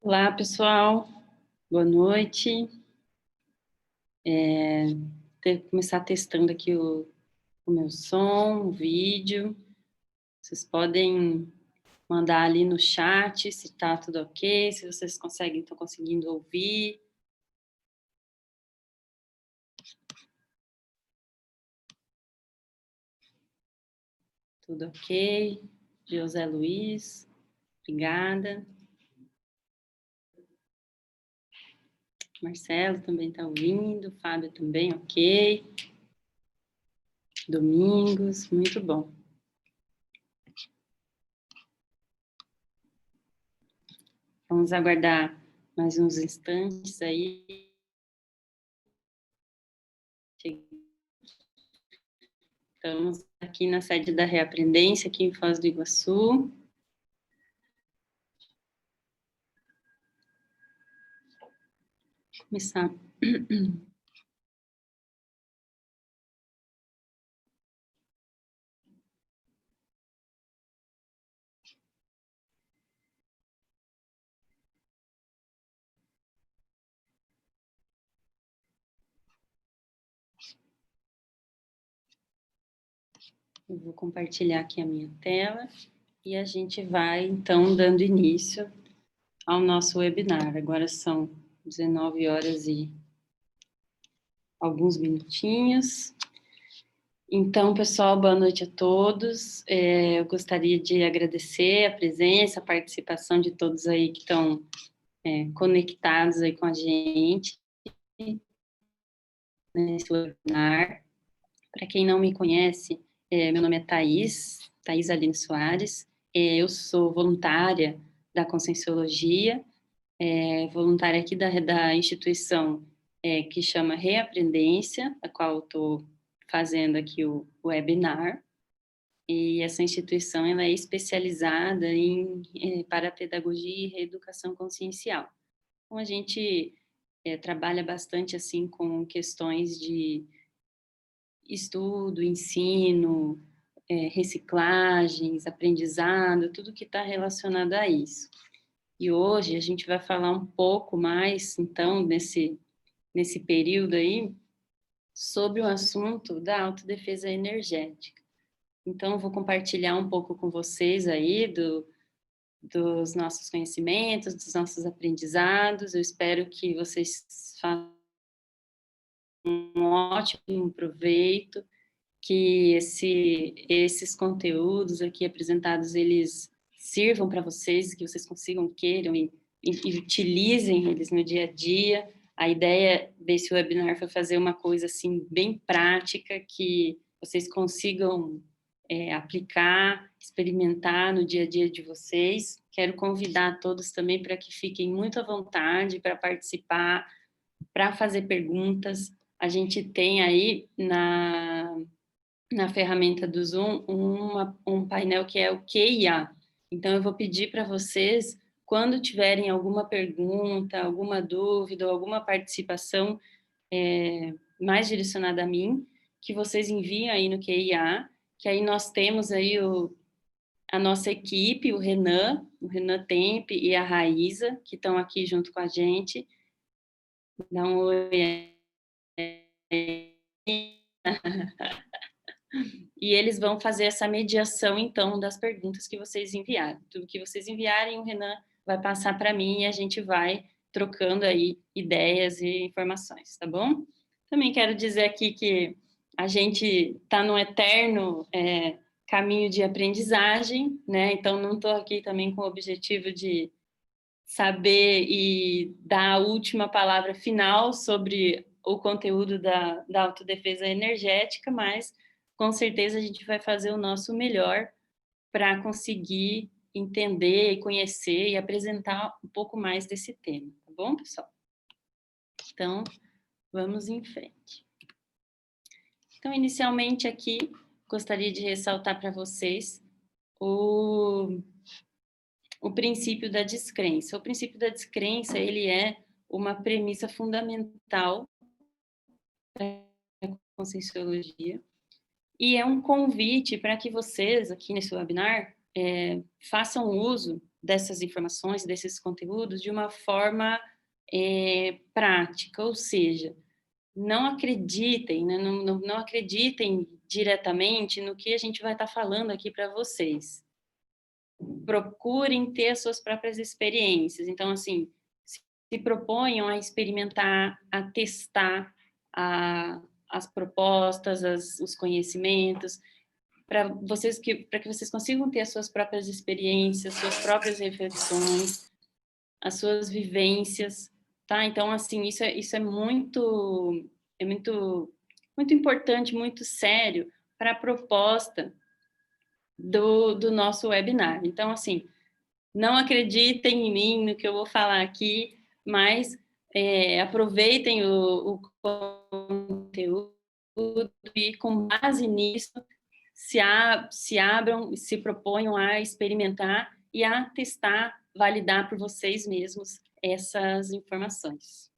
Olá, pessoal. Boa noite. Começar testando aqui o meu som, o vídeo. Vocês podem mandar ali no chat se está tudo ok, se vocês estão conseguindo ouvir. Tudo ok. José Luiz, obrigada. Marcelo também está ouvindo, Fábio também, ok. Domingos, muito bom. Vamos aguardar mais uns instantes aí. Estamos aqui na sede da Reaprendência, aqui em Foz do Iguaçu. Começar. Eu vou compartilhar aqui a minha tela e a gente vai, então, dando início ao nosso webinar. Agora são 19 horas e alguns minutinhos. Então, pessoal, boa noite a todos. Eu gostaria de agradecer a presença, a participação de todos aí que estão conectados aí com a gente nesse webinar. Para quem não me conhece, meu nome é Thaís Aline Soares. Eu sou voluntária da Conscienciologia, voluntária aqui da instituição que chama Reaprendência, a qual eu estou fazendo aqui o webinar. E essa instituição ela é especializada em parapedagogia e reeducação consciencial. Então, a gente trabalha bastante assim com questões de estudo, ensino, reciclagens, aprendizado, tudo que está relacionado a isso. E hoje a gente vai falar um pouco mais, então, nesse período aí, sobre o assunto da autodefesa energética. Então, eu vou compartilhar um pouco com vocês aí dos nossos conhecimentos, dos nossos aprendizados. Eu espero que vocês façam um ótimo proveito, que esses conteúdos aqui apresentados, eles sirvam para vocês, que vocês consigam, queiram e utilizem eles no dia a dia. A ideia desse webinar foi fazer uma coisa assim bem prática, que vocês consigam aplicar, experimentar no dia a dia de vocês. Quero convidar todos também para que fiquem muito à vontade para participar, para fazer perguntas. A gente tem aí na ferramenta do Zoom um painel que é o Q&A. Então, eu vou pedir para vocês, quando tiverem alguma pergunta, alguma dúvida ou alguma participação mais direcionada a mim, que vocês enviem aí no Q&A, que aí nós temos aí a nossa equipe, o Renan Tempe e a Raíza, que estão aqui junto com a gente. Dá um oi. E eles vão fazer essa mediação, então, das perguntas que vocês enviarem. Tudo que vocês enviarem, o Renan vai passar para mim e a gente vai trocando aí ideias e informações, tá bom? Também quero dizer aqui que a gente está no eterno caminho de aprendizagem, né? Então, não estou aqui também com o objetivo de saber e dar a última palavra final sobre o conteúdo da autodefesa energética, mas com certeza a gente vai fazer o nosso melhor para conseguir entender e conhecer e apresentar um pouco mais desse tema, tá bom, pessoal? Então, vamos em frente. Então, inicialmente aqui, gostaria de ressaltar para vocês o princípio da descrença. O princípio da descrença, ele é uma premissa fundamental da Conscienciologia e é um convite para que vocês, aqui nesse webinar, façam uso dessas informações, desses conteúdos, de uma forma prática, ou seja, não acreditem, né, não acreditem diretamente no que a gente vai estar falando aqui para vocês. Procurem ter as suas próprias experiências. Então, assim, se proponham a experimentar, a testar as propostas, os conhecimentos, para que vocês consigam ter as suas próprias experiências, suas próprias reflexões, as suas vivências, tá? Então, assim, isso é muito importante, muito sério para a proposta do nosso webinar. Então, assim, não acreditem em mim, no que eu vou falar aqui, mas aproveitem o conteúdo e, com base nisso, se abram, se proponham a experimentar e a testar, validar por vocês mesmos essas informações.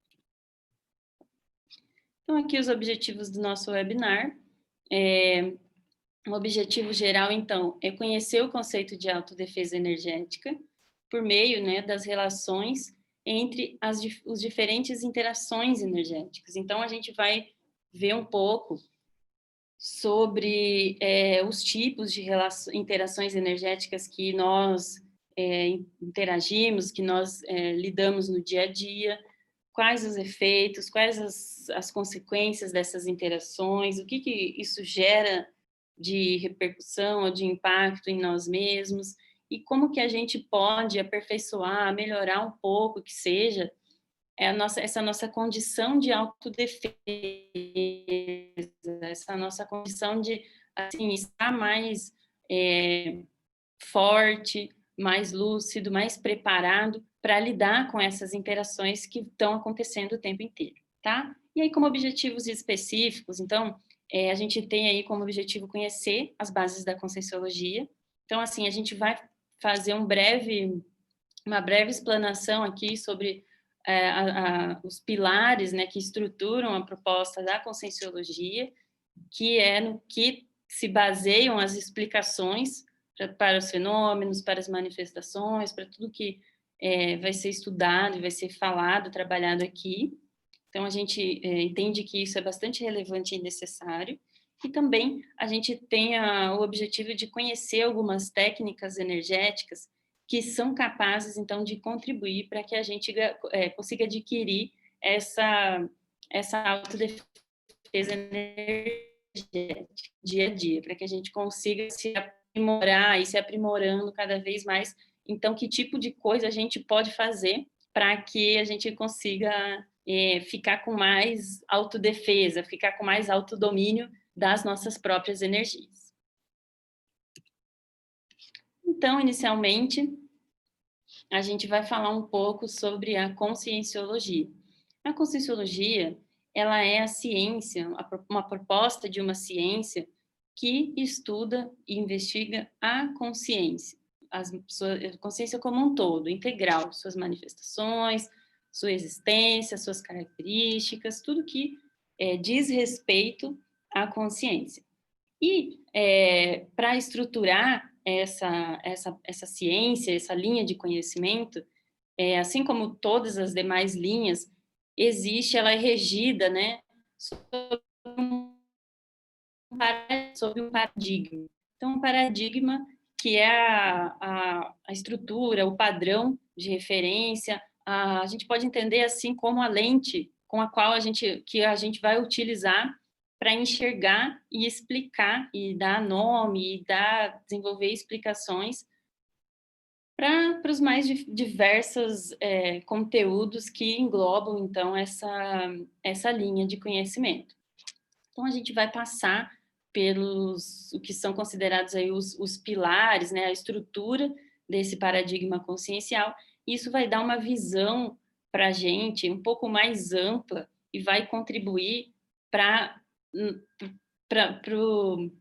Então, aqui os objetivos do nosso webinar. O objetivo geral, então, é conhecer o conceito de autodefesa energética por meio, né, das relações entre os diferentes interações energéticas. Então, a gente vai ver um pouco sobre os tipos de interações energéticas que nós interagimos, que nós lidamos no dia a dia, quais os efeitos, quais as consequências dessas interações, o que isso gera de repercussão ou de impacto em nós mesmos, e como que a gente pode aperfeiçoar, melhorar um pouco, que seja, essa nossa condição de autodefesa, essa nossa condição de, assim, estar mais forte, mais lúcido, mais preparado para lidar com essas interações que estão acontecendo o tempo inteiro, tá? E aí, como objetivos específicos, então, a gente tem aí como objetivo conhecer as bases da Conscienciologia. Então, assim, a gente vai fazer uma breve explanação aqui sobre os pilares, né, que estruturam a proposta da Conscienciologia, que é no que se baseiam as explicações para os fenômenos, para as manifestações, para tudo que vai ser estudado e vai ser falado, trabalhado aqui. Então, a gente entende que isso é bastante relevante e necessário. E também a gente tem o objetivo de conhecer algumas técnicas energéticas que são capazes, então, de contribuir para que a gente consiga adquirir essa autodefesa energética dia a dia, para que a gente consiga se aprimorar e se aprimorando cada vez mais. Então, que tipo de coisa a gente pode fazer para que a gente consiga ficar com mais autodefesa, ficar com mais autodomínio das nossas próprias energias. Então, inicialmente, a gente vai falar um pouco sobre a conscienciologia. A conscienciologia, ela é a ciência, uma proposta de uma ciência que estuda e investiga a consciência, a consciência como um todo, integral, suas manifestações, sua existência, suas características, tudo que diz respeito à consciência. E para estruturar essa ciência, essa linha de conhecimento, assim como todas as demais linhas, ela é regida, né, sobre um paradigma. Então, um paradigma que é a estrutura, o padrão de referência, a gente pode entender assim como a lente com a qual a gente vai utilizar para enxergar e explicar e dar nome e desenvolver explicações para os mais diversos conteúdos que englobam, então, essa linha de conhecimento. Então, a gente vai passar pelos o que são considerados aí os pilares, né, a estrutura desse paradigma consciencial, e isso vai dar uma visão para a gente um pouco mais ampla e vai contribuir para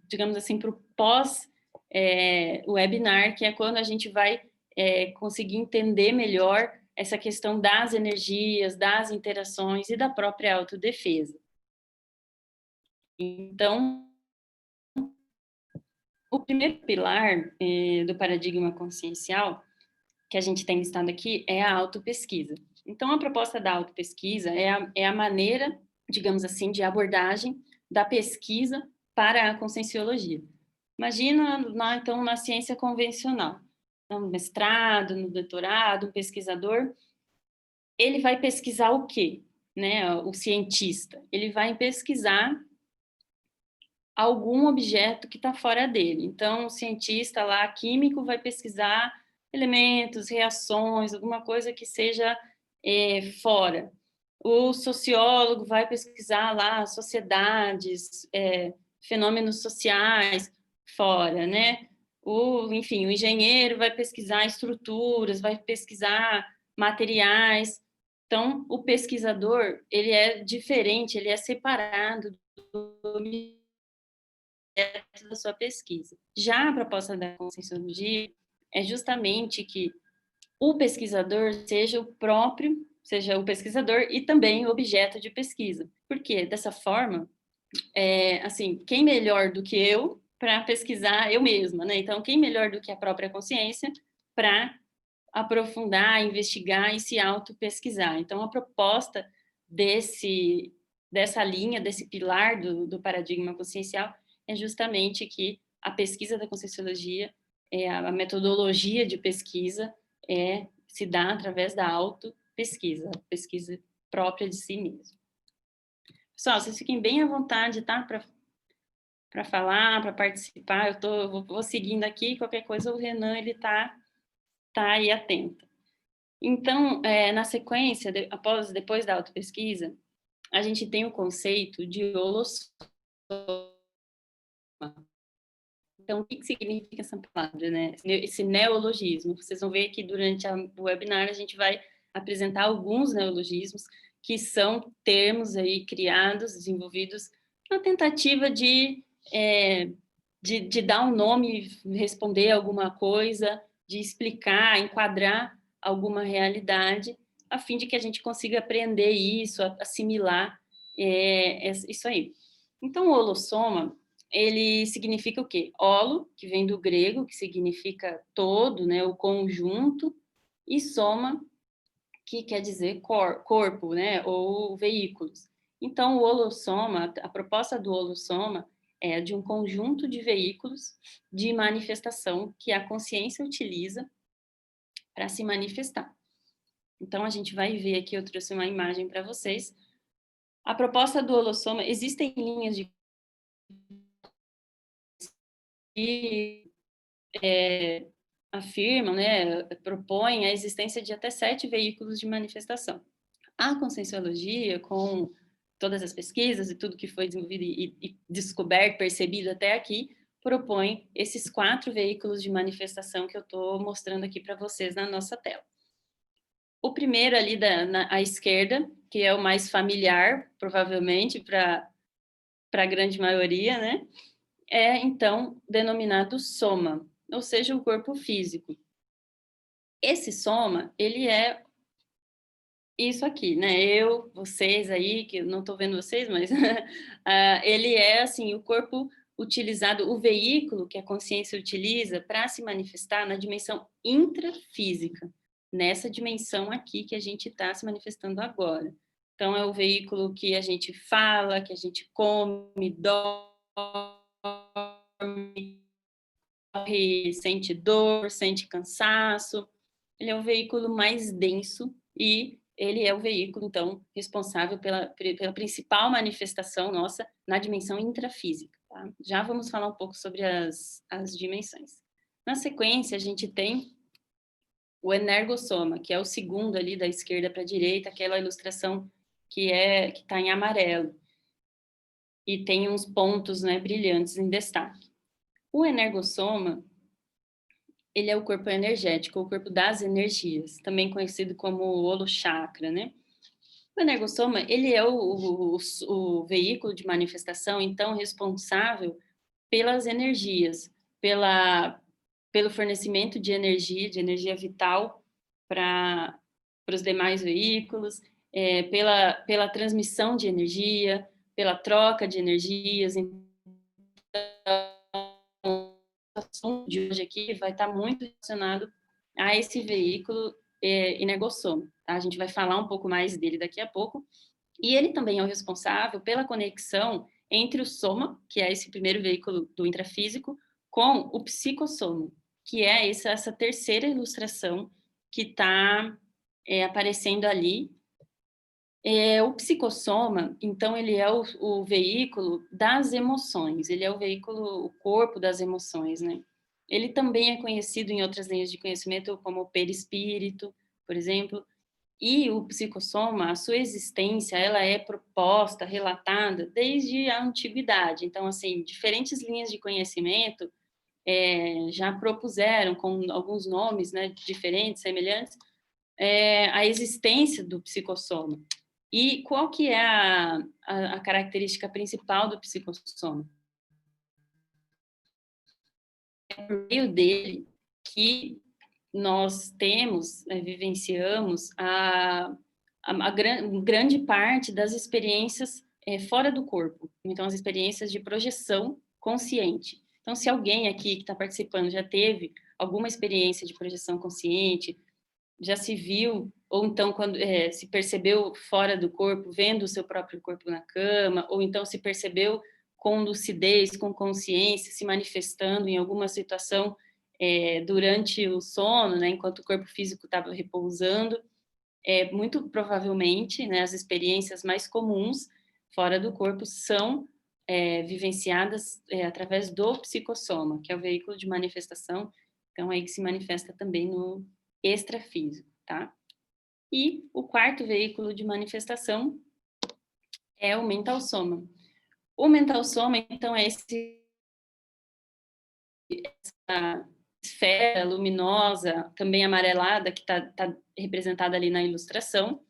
digamos assim, para o pós-webinar, que é quando a gente vai conseguir entender melhor essa questão das energias, das interações e da própria autodefesa. Então, o primeiro pilar do paradigma consciencial que a gente tem listado aqui é a autopesquisa. Então, a proposta da autopesquisa é a maneira, digamos assim, de abordagem da pesquisa para a conscienciologia. Imagina, então, na ciência convencional, no mestrado, no doutorado, um pesquisador, ele vai pesquisar o quê? Né, o cientista, ele vai pesquisar algum objeto que está fora dele. Então, o cientista lá, químico, vai pesquisar elementos, reações, alguma coisa que seja fora. O sociólogo vai pesquisar lá sociedades, fenômenos sociais fora, né? Enfim, o engenheiro vai pesquisar estruturas, vai pesquisar materiais. Então, o pesquisador, ele é diferente, ele é separado do da sua pesquisa. Já a proposta da conscienciologia é justamente que o pesquisador seja o pesquisador e também o objeto de pesquisa. Porque dessa forma, assim, quem melhor do que eu para pesquisar eu mesma, né? Então, quem melhor do que a própria consciência para aprofundar, investigar e se auto-pesquisar. Então, a proposta dessa linha, desse pilar do paradigma consciencial é justamente que a pesquisa da conscienciologia, a metodologia de pesquisa se dá através da auto-pesquisa, pesquisa própria de si mesmo. Pessoal, vocês fiquem bem à vontade, tá? Para falar, para participar. Vou seguindo aqui, qualquer coisa o Renan ele tá aí atento. Então, na sequência, depois da autopesquisa, a gente tem o conceito de holossoma. Então, o que significa essa palavra, né? Esse neologismo. Vocês vão ver que durante o webinar a gente vai apresentar alguns neologismos que são termos aí criados, desenvolvidos na tentativa de dar um nome, responder alguma coisa, de explicar, enquadrar alguma realidade, a fim de que a gente consiga aprender isso, assimilar isso aí. Então, o holossoma, ele significa o quê? Holo, que vem do grego, que significa todo, né, o conjunto, e soma, que quer dizer corpo, né, ou veículos. Então, o holossoma, a proposta do holossoma é de um conjunto de veículos de manifestação que a consciência utiliza para se manifestar. Então, a gente vai ver aqui, eu trouxe uma imagem para vocês. A proposta do holossoma, existem linhas de afirmam, né, propõem a existência de até 7 veículos de manifestação. A conscienciologia, com todas as pesquisas e tudo que foi desenvolvido e descoberto, percebido até aqui, propõe esses 4 veículos de manifestação que eu estou mostrando aqui para vocês na nossa tela. O primeiro ali à esquerda, que é o mais familiar, provavelmente, para a grande maioria, né? É, então, denominado soma, ou seja, o corpo físico. Esse soma, ele é isso aqui, né? Eu, vocês aí, que eu não estou vendo vocês, mas ele é, assim, o corpo utilizado, o veículo que a consciência utiliza para se manifestar na dimensão intrafísica, nessa dimensão aqui que a gente está se manifestando agora. Então, é o veículo que a gente fala, que a gente come, dorme, sente dor, sente cansaço. Ele é um veículo mais denso e ele é o veículo, então, responsável pela principal manifestação nossa na dimensão intrafísica. Tá? Já vamos falar um pouco sobre as dimensões. Na sequência, a gente tem o energossoma, que é o segundo ali da esquerda para a direita, aquela ilustração que está em amarelo e tem uns pontos, né, brilhantes em destaque. O energossoma, ele é o corpo energético, o corpo das energias, também conhecido como holochakra, né? O energossoma, ele é o veículo de manifestação, então, responsável pelas energias, pelo fornecimento de energia vital para os demais veículos, pela transmissão de energia, pela troca de energias. Então, o assunto de hoje aqui vai estar muito relacionado a esse veículo energossoma. Tá? A gente vai falar um pouco mais dele daqui a pouco. E ele também é o responsável pela conexão entre o soma, que é esse primeiro veículo do intrafísico, com o psicossoma, que é essa terceira ilustração que está aparecendo ali. O psicossoma, então, ele é o veículo das emoções, ele é o veículo, o corpo das emoções, né? Ele também é conhecido em outras linhas de conhecimento como perispírito, por exemplo, e o psicossoma, a sua existência, ela é proposta, relatada desde a antiguidade. Então, assim, diferentes linhas de conhecimento já propuseram, com alguns nomes, né, diferentes, semelhantes, a existência do psicossoma. E qual que é a característica principal do psicossoma? É por meio dele que nós temos, vivenciamos grande parte das experiências fora do corpo. Então, as experiências de projeção consciente. Então, se alguém aqui que está participando já teve alguma experiência de projeção consciente, já se viu, ou então quando se percebeu fora do corpo, vendo o seu próprio corpo na cama, ou então se percebeu com lucidez, com consciência, se manifestando em alguma situação durante o sono, né, enquanto o corpo físico estava repousando, muito provavelmente, né, as experiências mais comuns fora do corpo são vivenciadas através do psicossoma, que é o veículo de manifestação, então aí que se manifesta também no extrafísico, tá? E o quarto veículo de manifestação é o mental soma. O mental soma, então, é essa esfera luminosa, também amarelada, que está representada ali na ilustração.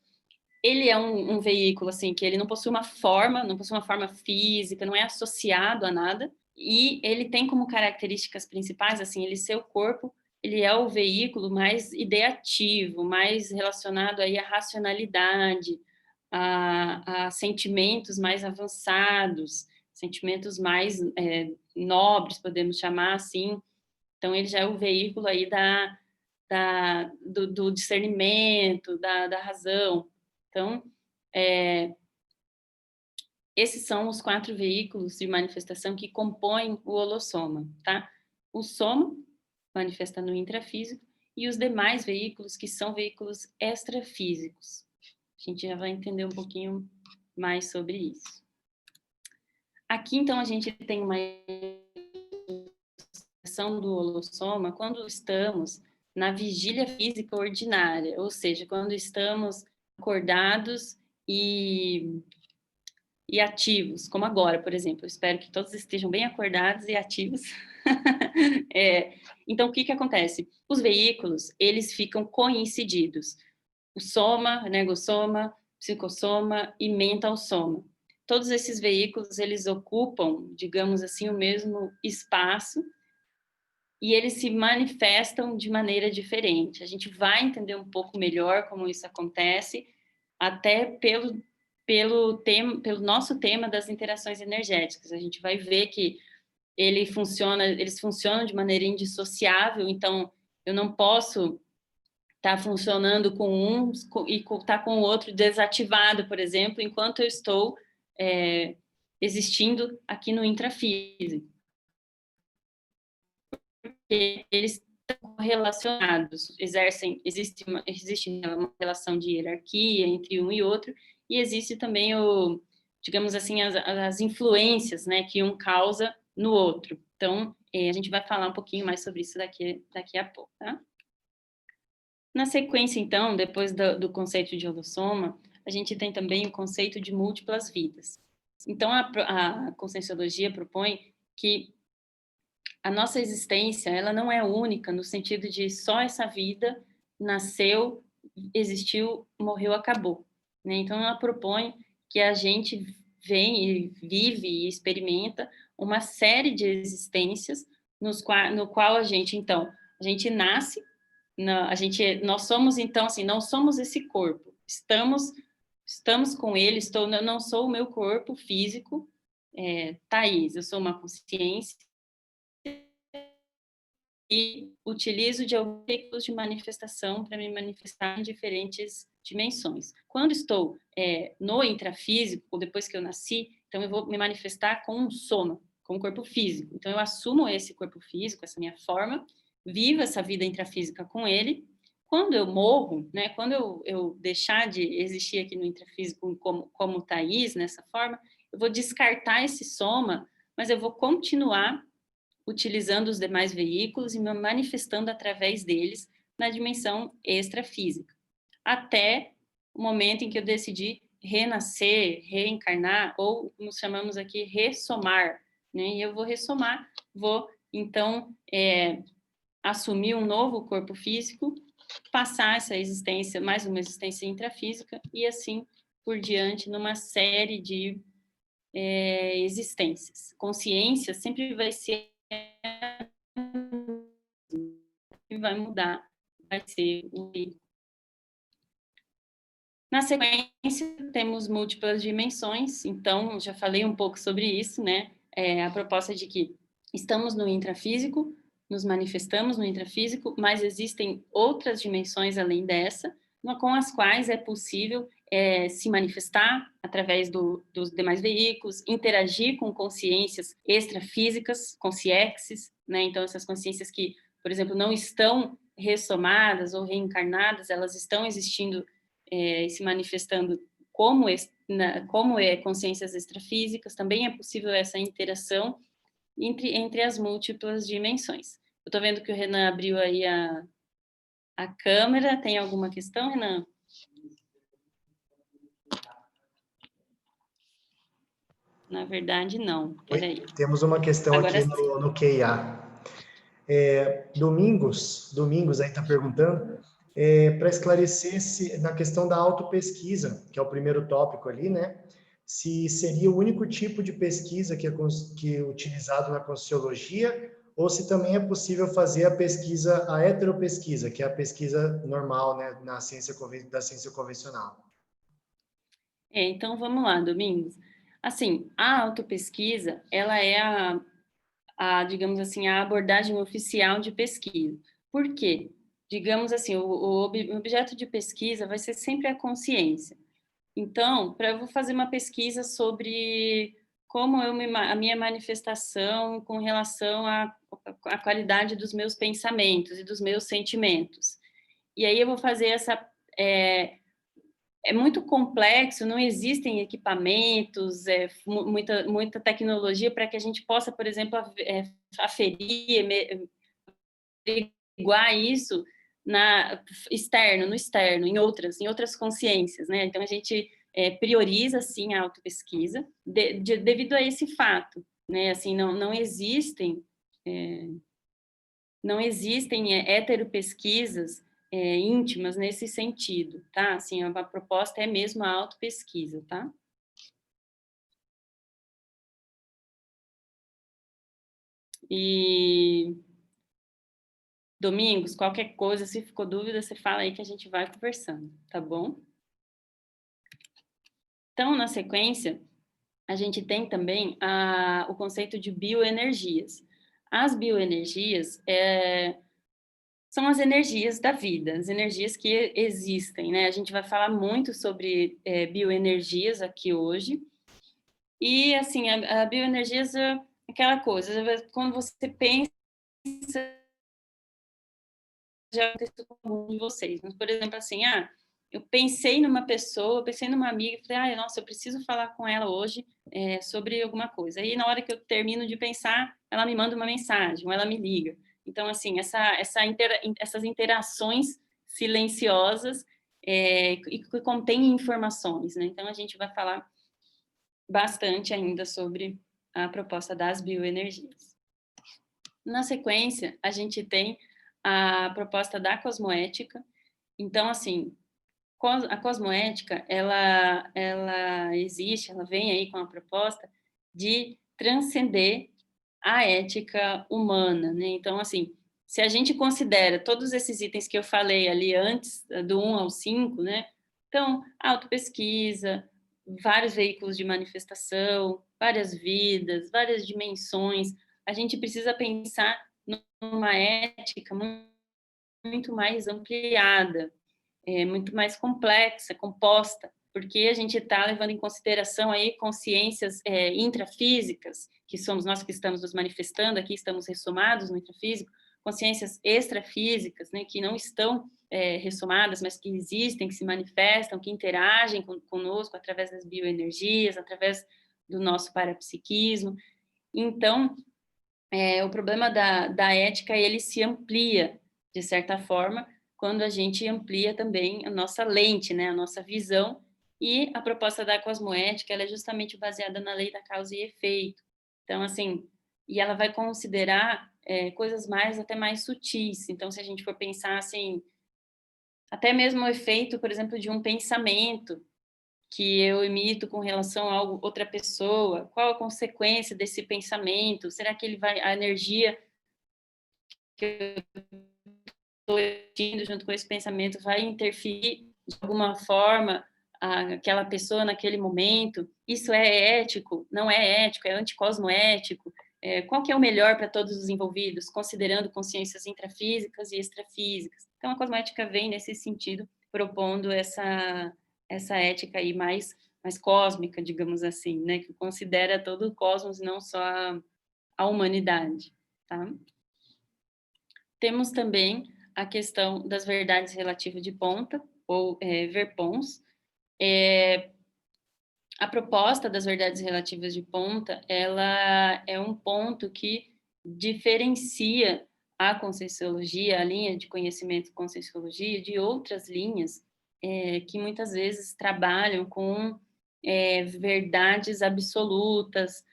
Ele é um veículo, assim, que ele não possui uma forma, não possui uma forma física, não é associado a nada, e ele tem como características principais, assim, ele ser o corpo, ele é o veículo mais ideativo, mais relacionado aí à racionalidade, a sentimentos mais avançados, sentimentos mais nobres, podemos chamar assim. Então, ele já é o veículo aí do discernimento, da razão. Então, esses são os 4 veículos de manifestação que compõem o holossoma, tá? O soma manifesta no intrafísico e os demais veículos que são veículos extrafísicos. A gente já vai entender um pouquinho mais sobre isso. Aqui, então, a gente tem uma ilustração do holossoma quando estamos na vigília física ordinária, ou seja, quando estamos acordados e ativos, como agora, por exemplo. Eu espero que todos estejam bem acordados e ativos. Então, o que acontece? Os veículos, eles ficam coincididos. O soma, negossoma, psicossoma e mental soma. Todos esses veículos, eles ocupam, digamos assim, o mesmo espaço e eles se manifestam de maneira diferente. A gente vai entender um pouco melhor como isso acontece, até pelo nosso tema das interações energéticas. A gente vai ver que eles funcionam de maneira indissociável, então eu não posso estar funcionando com um e estar com o outro desativado, por exemplo, enquanto eu estou existindo aqui no intrafísico. Eles estão relacionados, existe uma relação de hierarquia entre um e outro, e existe também digamos assim, as influências, né, que um causa no outro. Então, a gente vai falar um pouquinho mais sobre isso daqui a pouco, tá? Na sequência, então, depois do conceito de holossoma, a gente tem também o conceito de múltiplas vidas. Então, a Conscienciologia propõe que a nossa existência, ela não é única no sentido de só essa vida nasceu, existiu, morreu, acabou, né? Então ela propõe que a gente vem e vive e experimenta uma série de existências no qual a gente, então, a gente nasce, nós somos, então, assim, não somos esse corpo, estamos com ele, não sou o meu corpo físico, Thaís, eu sou uma consciência e utilizo de alguns veículos de manifestação para me manifestar em diferentes dimensões. Quando estou no intrafísico, ou depois que eu nasci, então eu vou me manifestar com um soma, com um corpo físico. Então eu assumo esse corpo físico, essa minha forma, vivo essa vida intrafísica com ele. Quando eu morro, né, quando eu deixar de existir aqui no intrafísico como Thaís, nessa forma, eu vou descartar esse soma, mas eu vou continuar utilizando os demais veículos e me manifestando através deles na dimensão extrafísica, até o momento em que eu decidi renascer, reencarnar, ou como chamamos aqui, ressomar, né? E eu vou ressomar, vou, então, assumir um novo corpo físico, passar essa existência, mais uma existência intrafísica, e assim por diante, numa série de existências. Consciência sempre vai ser que vai mudar, vai ser o veículo. Na sequência, temos múltiplas dimensões, então, já falei um pouco sobre isso, né? A proposta de que estamos no intrafísico, nos manifestamos no intrafísico, mas existem outras dimensões além dessa, com as quais é possível se manifestar através dos demais veículos, interagir com consciências extrafísicas, consciexes, né? Então, essas consciências que, por exemplo, não estão ressomadas ou reencarnadas, elas estão existindo se manifestando como consciências extrafísicas, também é possível essa interação entre as múltiplas dimensões. Eu estou vendo que o Renan abriu aí a câmera. Tem alguma questão, Renan? Na verdade, não. Peraí. Temos uma questão agora aqui no QIA. Domingos aí está perguntando, para esclarecer na questão da autopesquisa, que é o primeiro tópico ali, né? Se seria o único tipo de pesquisa que é utilizado na Conscienciologia, ou se também é possível fazer a heteropesquisa, que é a pesquisa normal, né, da ciência convencional. Então, vamos lá, Domingos. Assim, a autopesquisa, ela é digamos assim, a abordagem oficial de pesquisa. Por quê? Digamos assim, o objeto de pesquisa vai ser sempre a consciência. Então, eu vou fazer uma pesquisa sobre como a minha manifestação com relação à qualidade dos meus pensamentos e dos meus sentimentos. E aí eu vou fazer é muito complexo, não existem equipamentos, muita tecnologia para que a gente possa, por exemplo, aferir, averiguar isso no externo, em outras consciências, né? Então, a gente prioriza, sim, a autopesquisa devido a esse fato, né? Assim, não existem heteropesquisas íntimas nesse sentido, tá? Assim, a proposta é mesmo a autopesquisa, tá? E Domingos, qualquer coisa, se ficou dúvida, você fala aí que a gente vai conversando, tá bom? Então, na sequência, a gente tem também o conceito de bioenergias. As bioenergias são as energias da vida, as energias que existem, né? A gente vai falar muito sobre bioenergias aqui hoje. E, assim, a bioenergias é aquela coisa, quando você pensa, já aconteceu com algum de vocês, mas, por exemplo, assim, eu pensei numa pessoa, pensei numa amiga, falei, nossa, eu preciso falar com ela hoje sobre alguma coisa. Aí, na hora que eu termino de pensar, ela me manda uma mensagem, ou ela me liga. Então, assim, essas interações silenciosas e que contêm informações, né? Então, a gente vai falar bastante ainda sobre a proposta das bioenergias. Na sequência, a gente tem a proposta da cosmoética. Então, assim, a cosmoética, ela existe, ela vem aí com a proposta de transcender a ética humana, né? Então, assim, se a gente considera todos esses itens que eu falei ali antes, do 1 ao 5, né? Então, autopesquisa, vários veículos de manifestação, várias vidas, várias dimensões, a gente precisa pensar numa ética muito mais ampliada, muito mais complexa, composta, porque a gente está levando em consideração aí consciências intrafísicas, que somos nós que estamos nos manifestando aqui, estamos ressomados no intrafísico, consciências extrafísicas, né, que não estão ressomadas, mas que existem, que se manifestam, que interagem conosco através das bioenergias, através do nosso parapsiquismo. Então, o problema da ética, ele se amplia, de certa forma, quando a gente amplia também a nossa lente, né, a nossa visão, e a proposta da cosmoética, ela é justamente baseada na lei da causa e efeito. Então, assim, e ela vai considerar coisas até mais sutis. Então, se a gente for pensar, assim, até mesmo o efeito, por exemplo, de um pensamento que eu emito com relação a outra pessoa, qual a consequência desse pensamento? Será que a energia que eu estou emitindo junto com esse pensamento vai interferir de alguma forma aquela pessoa naquele momento? Isso é ético? Não é ético? É anticosmoético? Qual que é o melhor para todos os envolvidos, considerando consciências intrafísicas e extrafísicas? Então, a cosmoética vem nesse sentido, propondo essa ética aí mais cósmica, digamos assim, né, que considera todo o cosmos, não só a humanidade, tá? Temos também a questão das verdades relativas de ponta, ou verpons. A proposta das verdades relativas de ponta, ela é um ponto que diferencia a Conscienciologia, a linha de conhecimento Conscienciologia, de outras linhas que muitas vezes trabalham com verdades absolutas,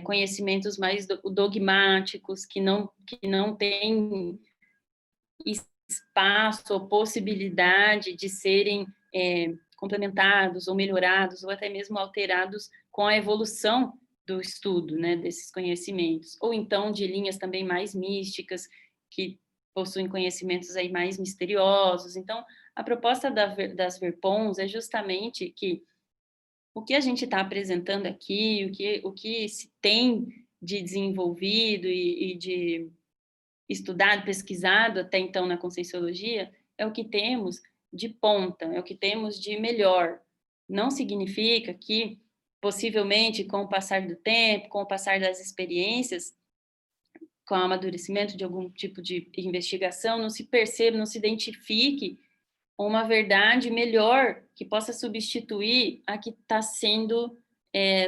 conhecimentos mais dogmáticos, que não têm espaço ou possibilidade de serem complementados ou melhorados ou até mesmo alterados com a evolução do estudo, né, desses conhecimentos, ou então de linhas também mais místicas, que possuem conhecimentos aí mais misteriosos. Então, a proposta das Verpons é justamente que o que a gente está apresentando aqui, o que se tem de desenvolvido e de estudado, pesquisado até então na Conscienciologia, é o que temos de ponta, é o que temos de melhor. Não significa que, possivelmente, com o passar do tempo, com o passar das experiências, com o amadurecimento de algum tipo de investigação, não se perceba, não se identifique uma verdade melhor que possa substituir a que está sendo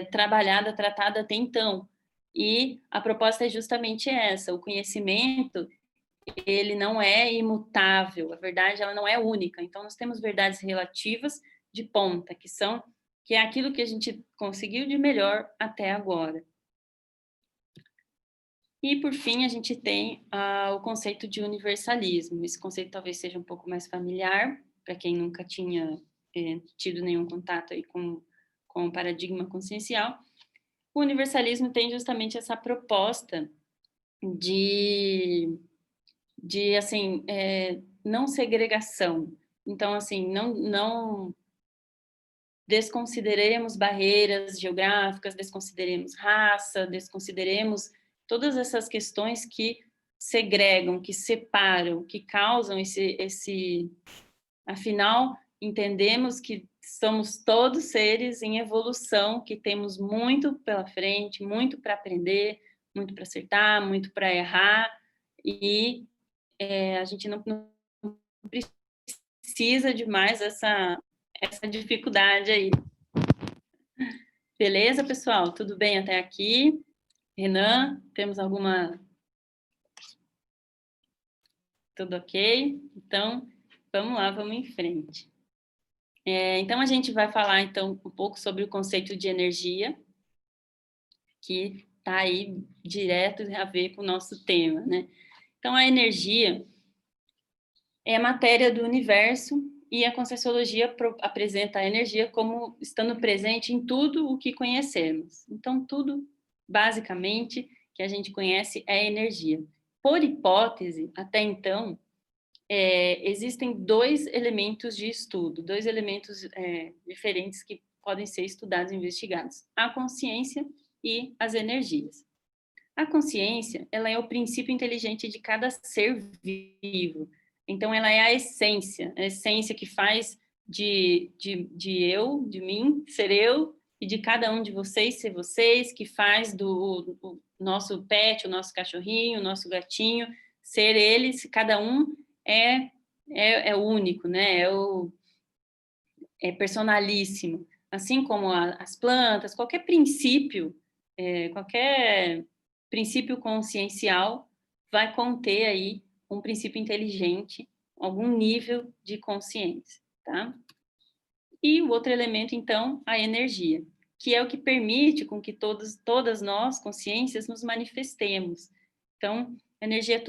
tratada até então. E a proposta é justamente essa: o conhecimento, ele não é imutável, a verdade ela não é única. Então nós temos verdades relativas de ponta, que é aquilo que a gente conseguiu de melhor até agora. E por fim a gente tem o conceito de universalismo. Esse conceito talvez seja um pouco mais familiar para quem nunca tinha tido nenhum contato aí com o paradigma consciencial. O universalismo tem justamente essa proposta de assim, não segregação. Então, assim, não desconsideremos barreiras geográficas, desconsideremos raça, desconsideremos todas essas questões que segregam, que separam, que causam afinal, entendemos que somos todos seres em evolução, que temos muito pela frente, muito para aprender, muito para acertar, muito para errar, e a gente não precisa de mais essa dificuldade aí. Beleza, pessoal? Tudo bem até aqui? Renan, temos alguma... Tudo ok? Então, vamos lá, vamos em frente. Então, a gente vai falar, então, um pouco sobre o conceito de energia, que está aí direto a ver com o nosso tema, né? Então, a energia é a matéria do universo e a Conscienciologia apresenta a energia como estando presente em tudo o que conhecemos. Então, tudo, basicamente, que a gente conhece é energia. Por hipótese, até então, existem dois elementos de estudo, dois elementos diferentes que podem ser estudados e investigados: a consciência e as energias. A consciência, ela é o princípio inteligente de cada ser vivo. Então, ela é a essência que faz de mim, ser eu, e de cada um de vocês ser vocês, que faz do nosso pet, o nosso cachorrinho, o nosso gatinho, ser eles, cada um é único, né? É personalíssimo. Assim como as plantas, qualquer princípio consciencial vai conter aí um princípio inteligente, algum nível de consciência, tá? E o outro elemento, então, a energia, que é o que permite com que todas nós, consciências, nos manifestemos. Então, a energia é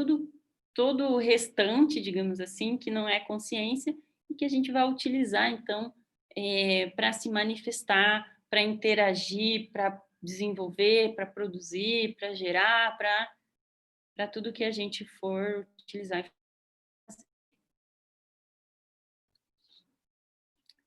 todo o restante, digamos assim, que não é consciência, e que a gente vai utilizar, então, para se manifestar, para interagir, para desenvolver, para produzir, para gerar, para tudo que a gente for utilizar.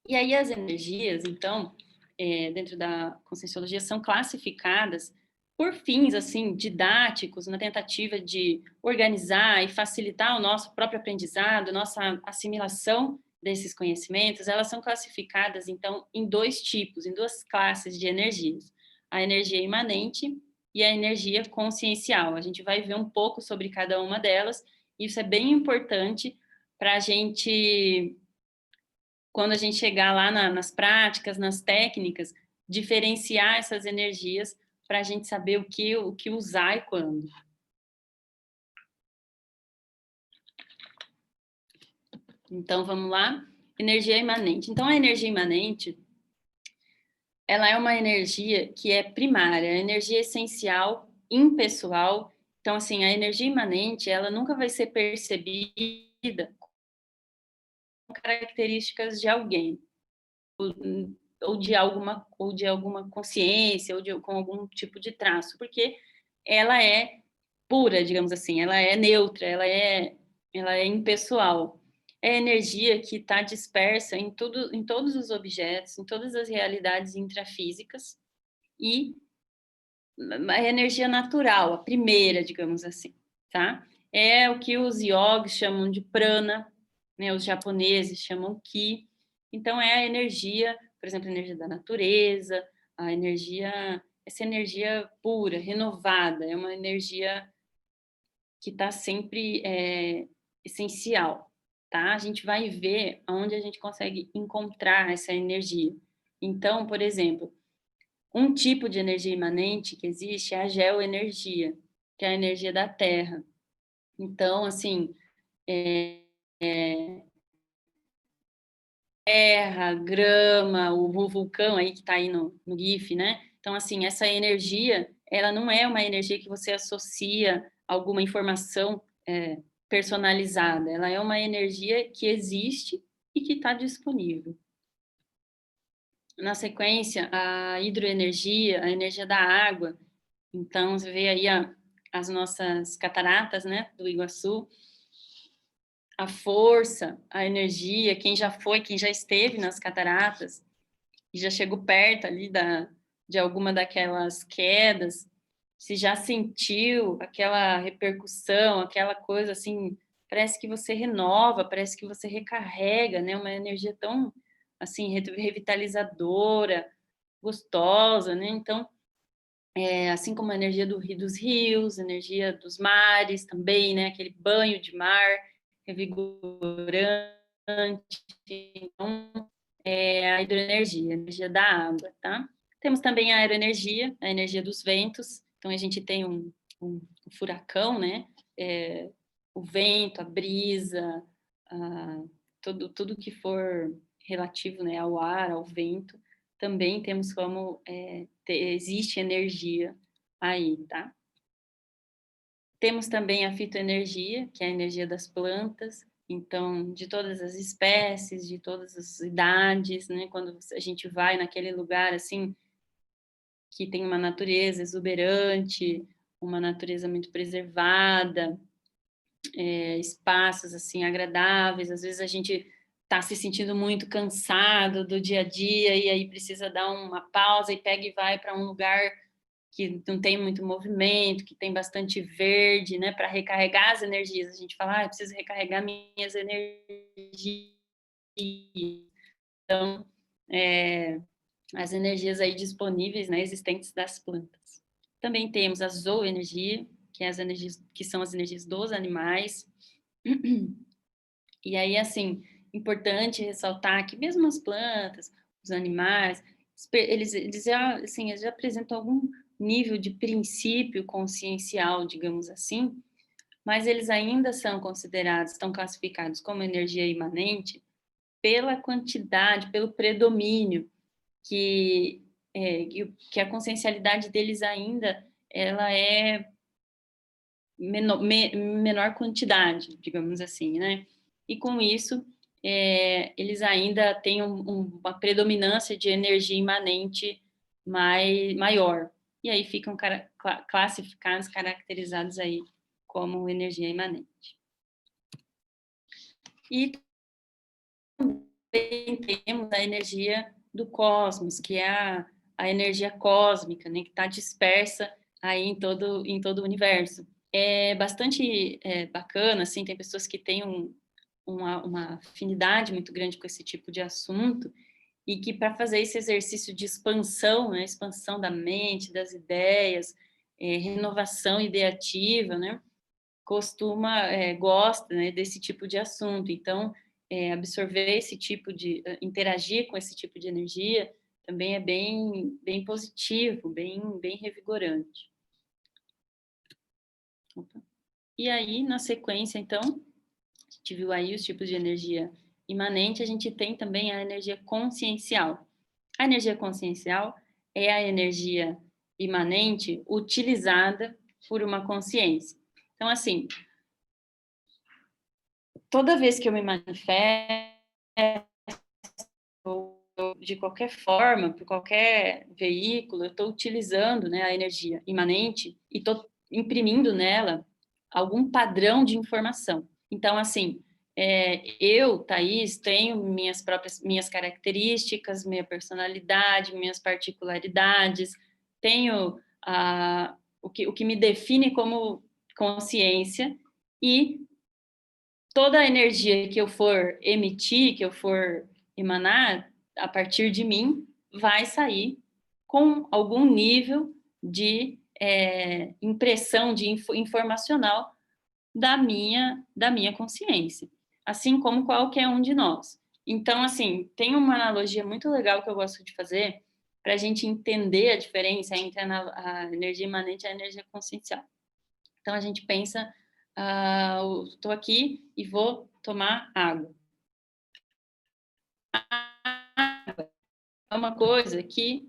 E aí as energias, então, dentro da Conscienciologia, são classificadas por fins, assim, didáticos, na tentativa de organizar e facilitar o nosso próprio aprendizado, nossa assimilação desses conhecimentos. Elas são classificadas, então, em dois tipos, em duas classes de energias. A energia imanente e a energia consciencial. A gente vai ver um pouco sobre cada uma delas, e isso é bem importante para a gente, quando a gente chegar lá nas práticas, nas técnicas, diferenciar essas energias para a gente saber o que usar e quando. Então, vamos lá. Energia imanente. Então, a energia imanente, ela é uma energia que é primária, é energia essencial, impessoal. Então, assim, a energia imanente, ela nunca vai ser percebida com características de alguém, ou de alguma consciência, com algum tipo de traço, porque ela é pura, digamos assim, ela é neutra, ela é impessoal. É energia que está dispersa em todos os objetos, em todas as realidades intrafísicas, e a energia natural, a primeira, digamos assim, tá? É o que os yogis chamam de prana, né? Os japoneses chamam ki. Então, é a energia, por exemplo, a energia da natureza, essa energia pura, renovada, é uma energia que está sempre essencial, tá? A gente vai ver onde a gente consegue encontrar essa energia. Então, por exemplo, um tipo de energia imanente que existe é a geoenergia, que é a energia da Terra. Então, assim, terra, grama, o vulcão aí que está aí no GIF, né? Então, assim, essa energia, ela não é uma energia que você associa a alguma informação personalizada, ela é uma energia que existe e que está disponível. Na sequência, a hidroenergia, a energia da água. Então, você vê aí as nossas cataratas, né, do Iguaçu, a força, a energia, quem já foi, quem já esteve nas cataratas, e já chegou perto ali de alguma daquelas quedas, se já sentiu aquela repercussão, aquela coisa assim, parece que você renova, parece que você recarrega, né? Uma energia tão assim revitalizadora, gostosa, né? Então, assim como a energia dos rios, a energia dos mares também, né? Aquele banho de mar revigorante. Então, a hidroenergia, a energia da água, tá? Temos também a aeroenergia, a energia dos ventos. Então, a gente tem um furacão, né? O vento, a brisa, tudo que for relativo, né, ao ar, ao vento, também temos como existe energia aí, tá? Temos também a fitoenergia, que é a energia das plantas, então, de todas as espécies, de todas as idades, né? Quando a gente vai naquele lugar, assim, que tem uma natureza exuberante, uma natureza muito preservada, espaços, assim, agradáveis, às vezes a gente está se sentindo muito cansado do dia a dia e aí precisa dar uma pausa e pega e vai para um lugar que não tem muito movimento, que tem bastante verde, né, para recarregar as energias. A gente fala, eu preciso recarregar minhas energias. Então, as energias aí disponíveis, né, existentes das plantas. Também temos a zooenergia, que é as energias, que são as energias dos animais. E aí, assim, importante ressaltar que mesmo as plantas, os animais, eles já, assim, eles já apresentam algum nível de princípio consciencial, digamos assim, mas eles ainda são considerados, estão classificados como energia imanente pela quantidade, pelo predomínio, que a consciencialidade deles ainda ela é menor quantidade, digamos assim, né? E com isso, eles ainda têm uma predominância de energia imanente maior. E aí ficam classificados, caracterizados aí como energia imanente. E também temos a energia do cosmos, que é a energia cósmica, né, que está dispersa aí em todo o universo. É bastante bacana, assim, tem pessoas que têm uma afinidade muito grande com esse tipo de assunto e que para fazer esse exercício de expansão, né, expansão da mente, das ideias, renovação ideativa, né, gosta, né, desse tipo de assunto. Então, absorver esse tipo de, interagir com esse tipo de energia também é bem positivo, bem revigorante. Opa. E aí, na sequência, então, a gente viu aí os tipos de energia imanente, a gente tem também a energia consciencial. A energia consciencial é a energia imanente utilizada por uma consciência. Então, assim, toda vez que eu me manifesto, de qualquer forma, por qualquer veículo, eu estou utilizando, né, a energia imanente e estou imprimindo nela algum padrão de informação. Então, assim, eu, Thaís, tenho minhas características, minha personalidade, minhas particularidades, tenho o que me define como consciência e toda a energia que eu for emitir, que eu for emanar a partir de mim, vai sair com algum nível de impressão, de informacional da minha consciência, assim como qualquer um de nós. Então, assim, tem uma analogia muito legal que eu gosto de fazer para a gente entender a diferença entre a energia imanente e a energia consciencial. Então, a gente pensa, estou aqui e vou tomar água. A água é uma coisa que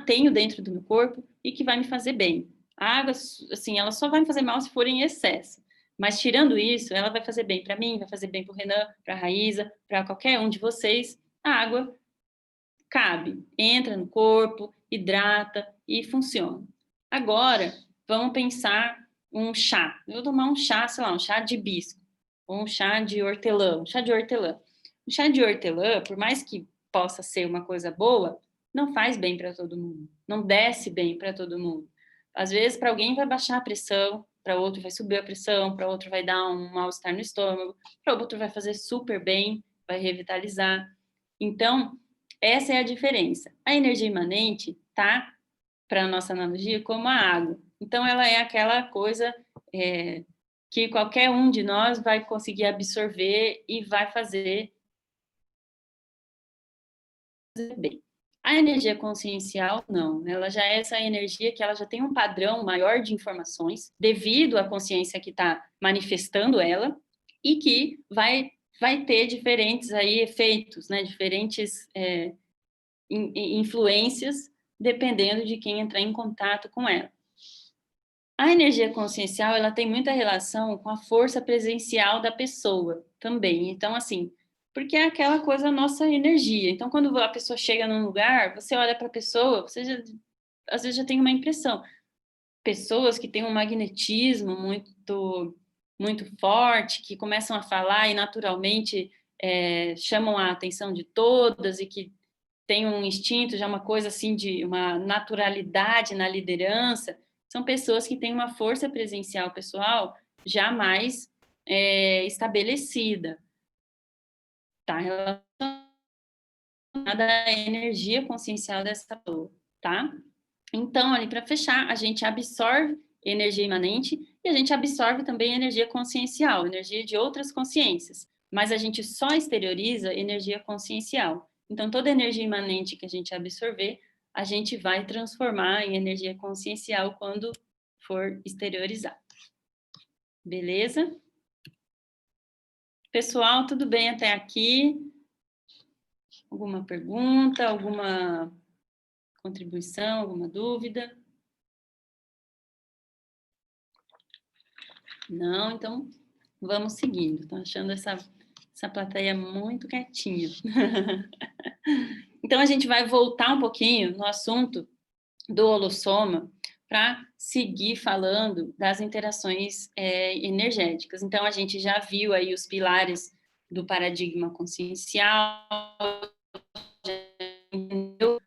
tenho dentro do meu corpo e que vai me fazer bem. A água, assim, ela só vai me fazer mal se for em excesso. Mas, tirando isso, ela vai fazer bem para mim, vai fazer bem para o Renan, para a Raíza, para qualquer um de vocês. A água cabe, entra no corpo, hidrata e funciona. Agora, vamos pensar um chá. Eu vou tomar um chá, sei lá, um chá de hibisco, ou um chá de hortelã, um chá de hortelã. Um chá de hortelã, por mais que possa ser uma coisa boa, não faz bem para todo mundo, não desce bem para todo mundo. Às vezes, para alguém vai baixar a pressão, para outro vai subir a pressão, para outro vai dar um mal-estar no estômago, para outro vai fazer super bem, vai revitalizar. Então, essa é a diferença. A energia imanente tá, para a nossa analogia, como a água. Então, ela é aquela coisa que qualquer um de nós vai conseguir absorver e vai fazer bem. A energia consciencial, não. Ela já é essa energia que ela já tem um padrão maior de informações, devido à consciência que está manifestando ela, e que vai ter diferentes aí efeitos, né? Diferentes influências, dependendo de quem entrar em contato com ela. A energia consciencial, ela tem muita relação com a força presencial da pessoa também. Então, assim, porque é aquela coisa, a nossa energia. Então, quando a pessoa chega num lugar, você olha para a pessoa, às vezes já tem uma impressão. Pessoas que têm um magnetismo muito forte, que começam a falar e naturalmente chamam a atenção de todas e que tem um instinto, já uma coisa assim de uma naturalidade na liderança, são pessoas que têm uma força presencial pessoal já mais estabelecida, tá? Relacionada à energia consciencial dessa pessoa, tá? Então, ali para fechar, a gente absorve energia imanente e a gente absorve também energia consciencial, energia de outras consciências, mas a gente só exterioriza energia consciencial. Então, toda energia imanente que a gente absorver, a gente vai transformar em energia consciencial quando for exteriorizar. Beleza? Pessoal, tudo bem até aqui? Alguma pergunta, alguma contribuição, alguma dúvida? Não, então vamos seguindo. Estou achando essa plateia muito quietinha. Então, a gente vai voltar um pouquinho no assunto do holossoma para seguir falando das interações energéticas. Então, a gente já viu aí os pilares do paradigma consciencial, já entendeu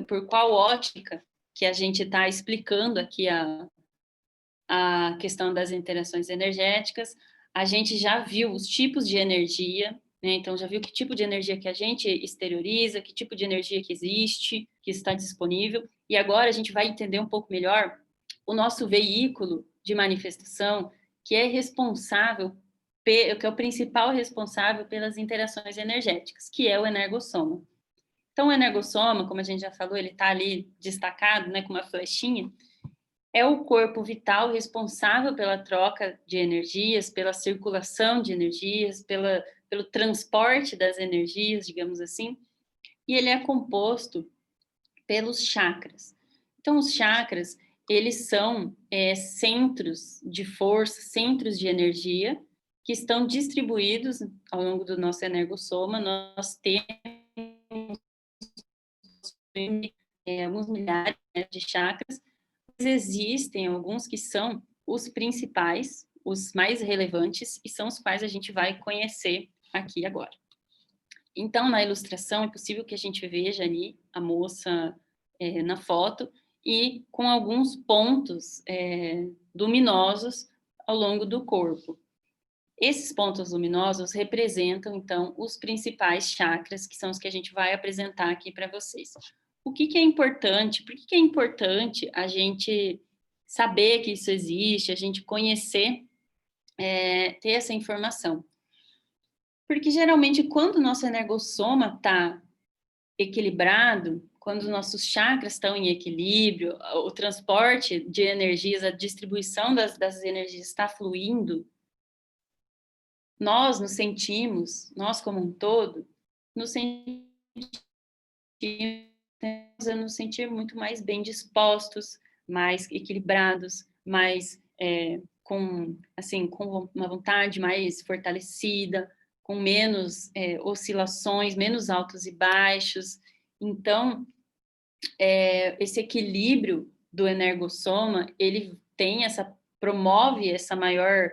por qual ótica que a gente está explicando aqui a questão das interações energéticas. A gente já viu os tipos de energia, né? Então, já viu que tipo de energia que a gente exterioriza, que tipo de energia que existe, que está disponível. E agora a gente vai entender um pouco melhor o nosso veículo de manifestação, que é responsável, que é o principal responsável pelas interações energéticas, que é o energossoma. Então, o energossoma, como a gente já falou, ele está ali destacado, né, com uma flechinha, é o corpo vital responsável pela troca de energias, pela circulação de energias, pelo transporte das energias, digamos assim, e ele é composto pelos chakras. Então, os chakras, eles são centros de força, centros de energia, que estão distribuídos ao longo do nosso energossoma. Nós temos alguns milhares de chakras, mas existem alguns que são os principais, os mais relevantes, e são os quais a gente vai conhecer aqui agora. Então, na ilustração, é possível que a gente veja ali a moça na foto e com alguns pontos luminosos ao longo do corpo. Esses pontos luminosos representam, então, os principais chakras, que são os que a gente vai apresentar aqui para vocês. O que é importante? Por que é importante a gente saber que isso existe, a gente conhecer, ter essa informação? Porque, geralmente, quando o nosso energossoma está equilibrado, quando os nossos chakras estão em equilíbrio, o transporte de energias, a distribuição das energias está fluindo, nós nos sentimos, nós como um todo, nos sentir muito mais bem dispostos, mais equilibrados, mais com uma vontade mais fortalecida, com menos oscilações, menos altos e baixos. Então, esse equilíbrio do energossoma, ele promove essa maior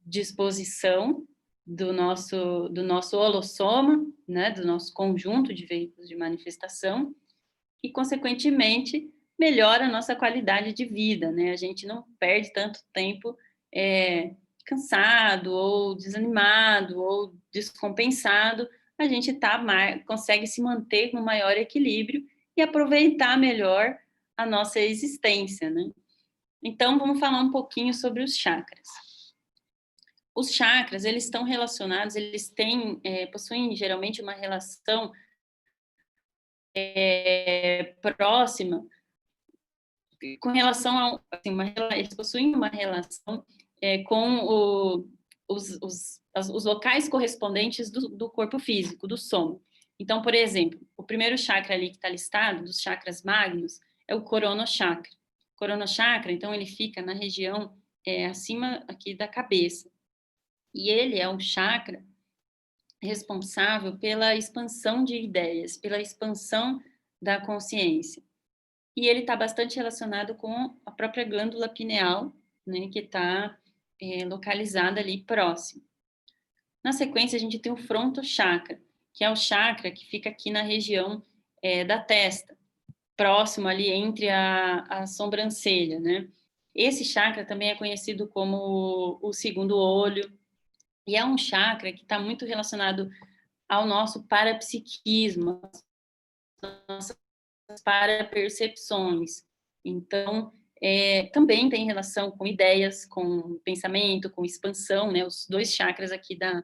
disposição do nosso holossoma, né, do nosso conjunto de veículos de manifestação, e, consequentemente, melhora a nossa qualidade de vida, né? A gente não perde tanto tempo cansado, ou desanimado, ou descompensado, a gente consegue se manter com maior equilíbrio e aproveitar melhor a nossa existência, né? Então, vamos falar um pouquinho sobre os chakras. Os chakras, eles estão relacionados, eles possuem geralmente uma relação próxima com relação a, eles possuem uma relação com os locais correspondentes do corpo físico, do soma. Então, por exemplo, o primeiro chakra ali que está listado, dos chakras magnos, é o coronochakra. O coronochakra, então, ele fica na região acima aqui da cabeça. E ele é um chakra responsável pela expansão de ideias, pela expansão da consciência. E ele está bastante relacionado com a própria glândula pineal, né, que está localizada ali próximo. Na sequência, a gente tem o frontochakra, que é o chakra que fica aqui na região da testa, próximo ali entre a sobrancelha, né? Esse chakra também é conhecido como o segundo olho, e é um chakra que está muito relacionado ao nosso parapsiquismo, nossas parapercepções. Então, também tem relação com ideias, com pensamento, com expansão, né? Os dois chakras aqui da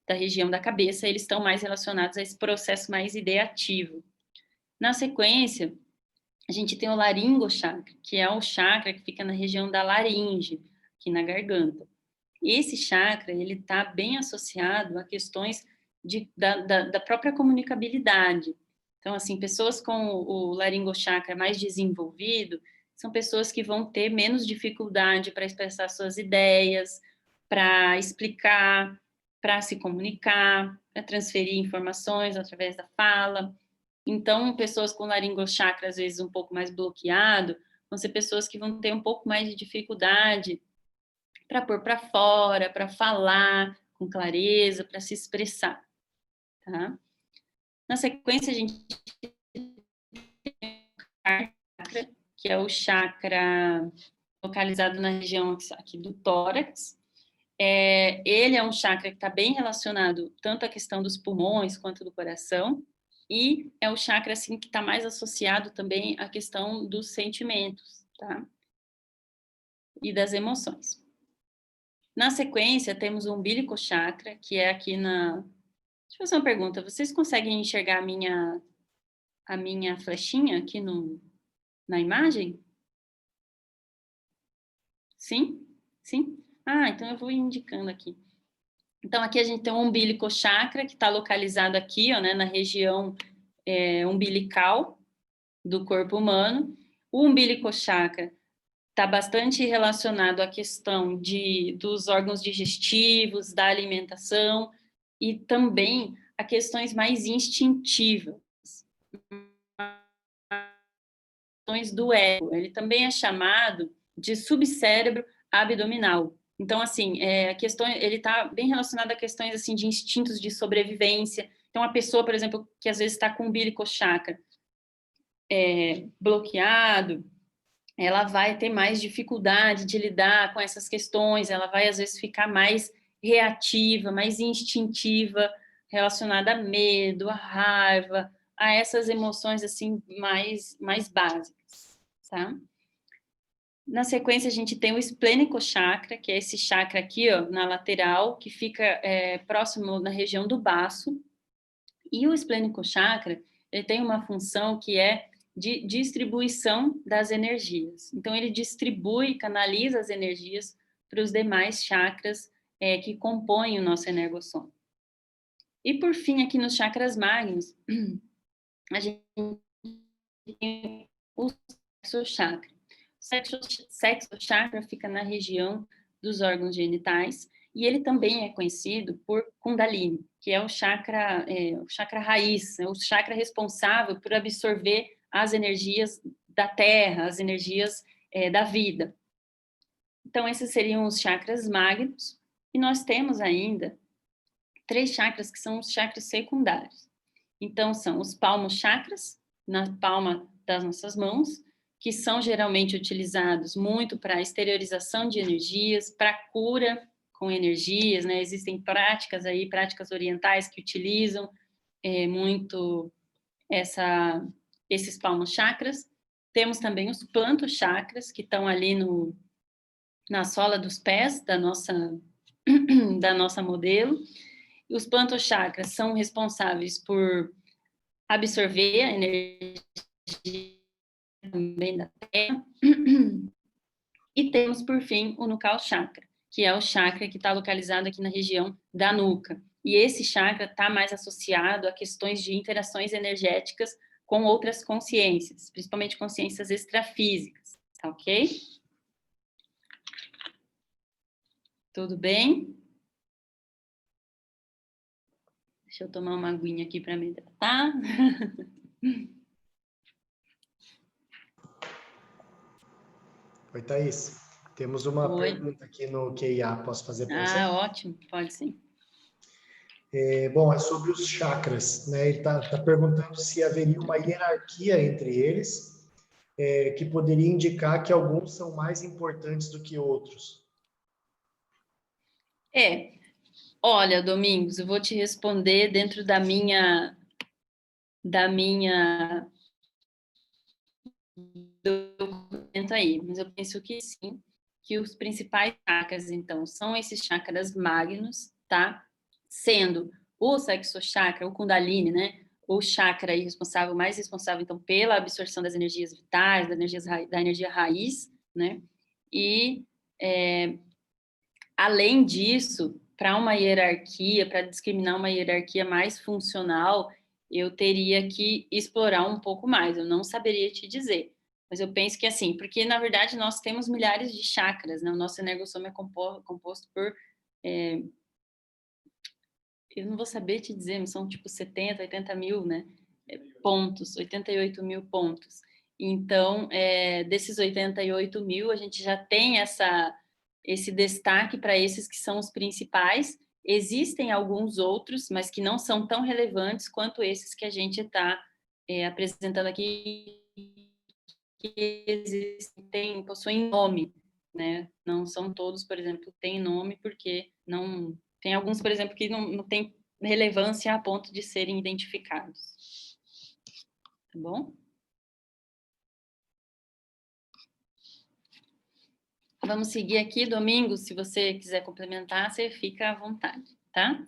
região da cabeça, eles estão mais relacionados a esse processo mais ideativo. Na sequência, a gente tem o laringochakra, que é o chakra que fica na região da laringe, aqui na garganta. Esse chakra, ele está bem associado a questões da própria comunicabilidade. Então, assim, pessoas com o laringochakra mais desenvolvido são pessoas que vão ter menos dificuldade para expressar suas ideias, para explicar, para se comunicar, para transferir informações através da fala. Então, pessoas com laringochakra, às vezes, um pouco mais bloqueado, vão ser pessoas que vão ter um pouco mais de dificuldade para pôr para fora, para falar com clareza, para se expressar, tá? Na sequência, a gente tem o chakra, que é o chakra localizado na região aqui do tórax. Ele é um chakra que está bem relacionado tanto à questão dos pulmões quanto do coração, e é o chakra assim, que está mais associado também à questão dos sentimentos, tá? E das emoções. Na sequência, temos o umbilical chakra, que é aqui na... Deixa eu fazer uma pergunta. Vocês conseguem enxergar a minha flechinha aqui na imagem? Sim? Sim? Ah, então eu vou indicando aqui. Então, aqui a gente tem o umbilical chakra, que está localizado aqui, ó, né, na região umbilical do corpo humano. O umbilical chakra está bastante relacionado à questão dos órgãos digestivos, da alimentação e também a questões mais instintivas, questões do ego. Ele também é chamado de subcérebro abdominal. Então, assim, ele está bem relacionado a questões assim de instintos de sobrevivência. Então, a pessoa, por exemplo, que às vezes está com o umbilical chakra bloqueado, ela vai ter mais dificuldade de lidar com essas questões, ela vai, às vezes, ficar mais reativa, mais instintiva, relacionada a medo, a raiva, a essas emoções, assim, mais básicas, tá? Na sequência, a gente tem o esplênico chakra, que é esse chakra aqui, ó, na lateral, que fica próximo na região do baço. E o esplênico chakra, ele tem uma função que é de distribuição das energias. Então, ele distribui, canaliza as energias para os demais chakras que compõem o nosso energossom. E, por fim, aqui nos chakras magnos, a gente tem o sexo chakra. O sexo chakra fica na região dos órgãos genitais e ele também é conhecido por Kundalini, que é o chakra raiz, é o chakra responsável por absorver as energias da terra, as energias da vida. Então, esses seriam os chakras magnos, e nós temos ainda 3 chakras que são os chakras secundários. Então, são os palmos chakras, na palma das nossas mãos, que são geralmente utilizados muito para exteriorização de energias, para cura com energias, né? Existem práticas orientais que utilizam muito esses palmos chakras. Temos também os plantos chakras, que estão ali na sola dos pés da nossa modelo. E os plantos chakras são responsáveis por absorver a energia também da terra. E temos, por fim, o nucal chakra, que é o chakra que está localizado aqui na região da nuca. E esse chakra está mais associado a questões de interações energéticas com outras consciências, principalmente consciências extrafísicas, tá ok? Tudo bem? Deixa eu tomar uma aguinha aqui para me hidratar. Oi, Thaís. Temos uma pergunta aqui no QIA. Posso fazer para você? Ah, ótimo. Pode sim. Bom, é sobre os chakras, né? Ele está perguntando se haveria uma hierarquia entre eles, que poderia indicar que alguns são mais importantes do que outros. Olha, Domingos, eu vou te responder dentro da minha documento aí, mas eu penso que sim, que os principais chakras, então, são esses chakras magnos, tá? Sendo o sexto chakra, o Kundalini, né? O chakra aí responsável, mais responsável, então, pela absorção das energias vitais, da energia raiz, né? E, além disso, para uma hierarquia, para discriminar uma hierarquia mais funcional, eu teria que explorar um pouco mais, eu não saberia te dizer. Mas eu penso que assim, porque na verdade nós temos milhares de chakras, né? O nosso energossoma é composto por, é, eu não vou saber te dizer, mas são tipo 70, 80 mil, né? Pontos, 88 mil pontos. Então, desses 88 mil, a gente já tem esse destaque para esses que são os principais. Existem alguns outros, mas que não são tão relevantes quanto esses que a gente está apresentando aqui, que existem, possuem nome, né? Não são todos, por exemplo, têm nome, porque não. Tem alguns, por exemplo, que não têm relevância a ponto de serem identificados. Tá bom? Vamos seguir aqui, Domingos, se você quiser complementar, você fica à vontade, tá?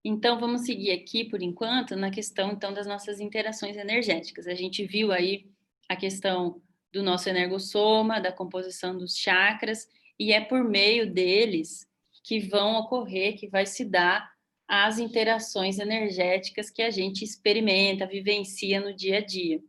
Então, vamos seguir aqui, por enquanto, na questão, então, das nossas interações energéticas. A gente viu aí a questão do nosso energossoma, da composição dos chakras, e é por meio deles que vão ocorrer, que vai se dar as interações energéticas que a gente experimenta, vivencia no dia a dia.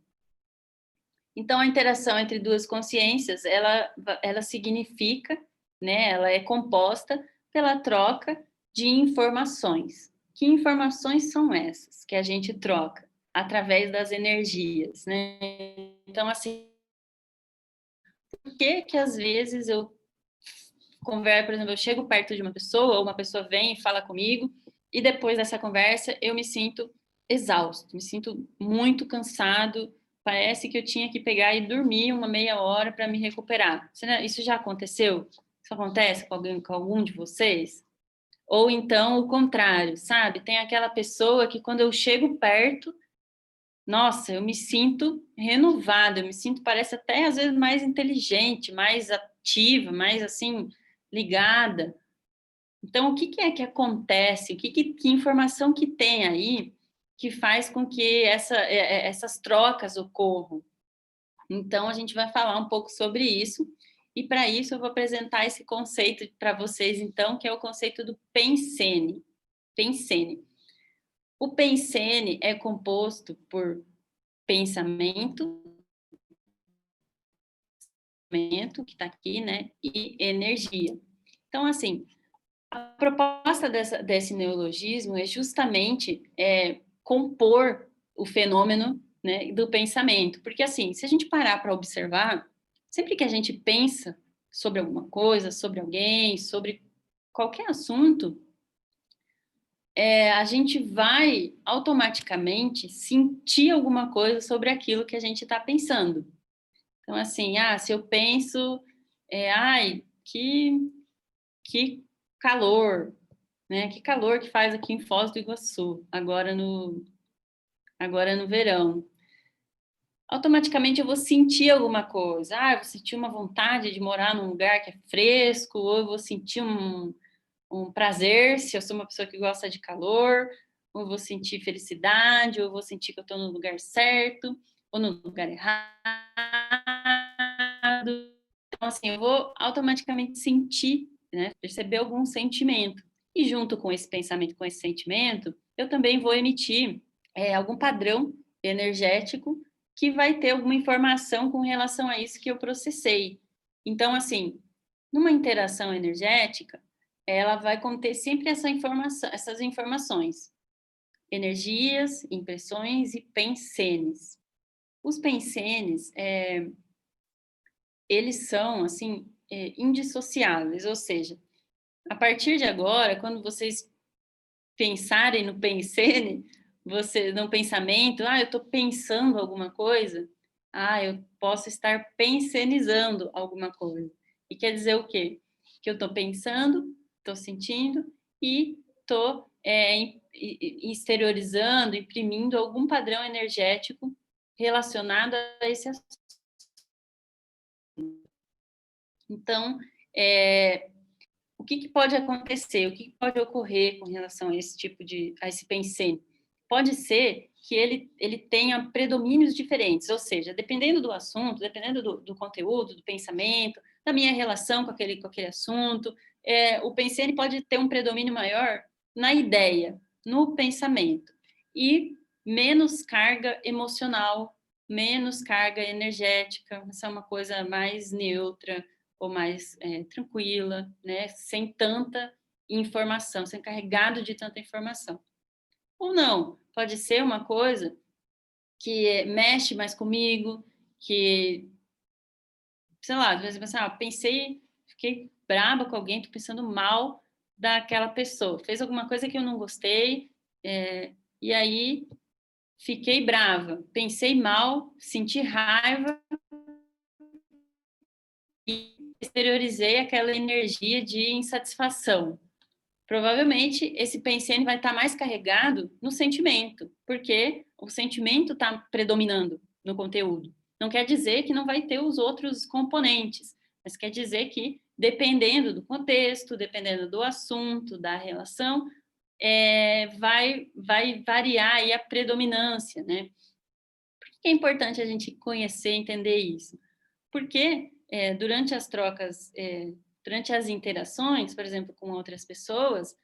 Então, a interação entre duas consciências, ela significa, né, ela é composta pela troca de informações. Que informações são essas que a gente troca? Através das energias, né? Então, assim, por que às vezes eu converso, por exemplo, eu chego perto de uma pessoa, ou uma pessoa vem e fala comigo, e depois dessa conversa eu me sinto exausto, me sinto muito cansado, parece que eu tinha que pegar e dormir uma meia hora para me recuperar. Isso já aconteceu? Isso acontece com alguém, com algum de vocês? Ou então o contrário, sabe? Tem aquela pessoa que quando eu chego perto, nossa, eu me sinto renovada, eu me sinto, parece até às vezes mais inteligente, mais ativa, mais assim, ligada. Então, o que é que acontece? Que informação que tem aí que faz com que essas trocas ocorram? Então, a gente vai falar um pouco sobre isso. E, para isso, eu vou apresentar esse conceito para vocês, então, que é o conceito do Pensene. Pensene. O Pensene é composto por pensamento, que está aqui, né, e energia. Então, assim, a proposta desse neologismo é justamente compor o fenômeno, né, do pensamento, porque assim, se a gente parar para observar, sempre que a gente pensa sobre alguma coisa, sobre alguém, sobre qualquer assunto, a gente vai automaticamente sentir alguma coisa sobre aquilo que a gente está pensando. Então, assim, se eu penso, ai, que calor, né? Que calor que faz aqui em Foz do Iguaçu, agora no verão. Automaticamente eu vou sentir alguma coisa. Eu vou sentir uma vontade de morar num lugar que é fresco, ou eu vou sentir um prazer, se eu sou uma pessoa que gosta de calor, ou eu vou sentir felicidade, ou eu vou sentir que eu estou no lugar certo, ou no lugar errado. Então, assim, eu vou automaticamente sentir, né, perceber algum sentimento. E junto com esse pensamento, com esse sentimento, eu também vou emitir algum padrão energético que vai ter alguma informação com relação a isso que eu processei. Então, assim, numa interação energética, ela vai conter sempre essas informações, energias, impressões e pensenes. Os pensenes, eles são, assim, indissociáveis, ou seja, a partir de agora, quando vocês pensarem no pensene, você, no pensamento, eu estou pensando alguma coisa, eu posso estar pensenizando alguma coisa. E quer dizer o quê? Que eu estou pensando, estou sentindo e estou exteriorizando, imprimindo algum padrão energético relacionado a esse assunto. Então, o que pode acontecer? O que pode ocorrer com relação a esse tipo a esse pensene? Pode ser que ele tenha predomínios diferentes, ou seja, dependendo do assunto, dependendo do conteúdo, do pensamento, da minha relação com aquele assunto, o pensene pode ter um predomínio maior na ideia, no pensamento, e menos carga emocional, menos carga energética, essa é uma coisa mais neutra, ou mais tranquila, né? Sem tanta informação, sem carregado de tanta informação. Ou não, pode ser uma coisa que mexe mais comigo, que, sei lá, às vezes pensei, fiquei braba com alguém, estou pensando mal daquela pessoa, fez alguma coisa que eu não gostei, e aí fiquei brava, pensei mal, senti raiva, e exteriorizei aquela energia de insatisfação. Provavelmente esse pensene vai estar mais carregado no sentimento, porque o sentimento está predominando no conteúdo. Não quer dizer que não vai ter os outros componentes, mas quer dizer que, dependendo do contexto, dependendo do assunto, da relação, vai variar aí a predominância, né? Por que é importante a gente conhecer e entender isso? Porque durante as trocas, durante as interações, por exemplo, com outras pessoas,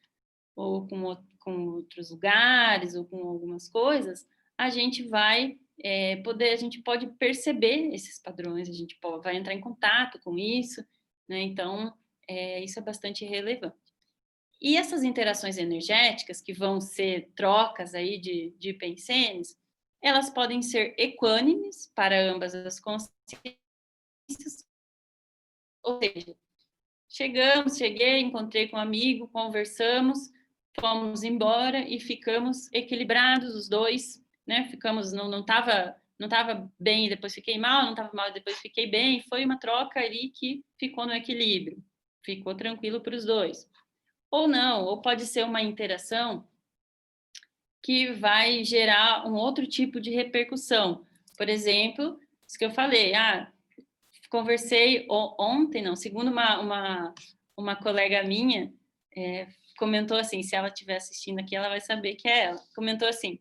ou com outros lugares, ou com algumas coisas, a gente a gente pode perceber esses padrões, a gente vai entrar em contato com isso, né? Então, isso é bastante relevante. E essas interações energéticas, que vão ser trocas aí de pensenes, elas podem ser equânimes para ambas as consciências, ou seja, cheguei, encontrei com um amigo, conversamos, fomos embora e ficamos equilibrados os dois, né? Ficamos, não tava bem e depois fiquei mal, não estava mal e depois fiquei bem. Foi uma troca ali que ficou no equilíbrio, ficou tranquilo para os dois. Ou não, ou pode ser uma interação que vai gerar um outro tipo de repercussão. Por exemplo, isso que eu falei, conversei ontem, não, segundo uma colega minha, comentou assim, se ela estiver assistindo aqui, ela vai saber que é ela. Comentou assim,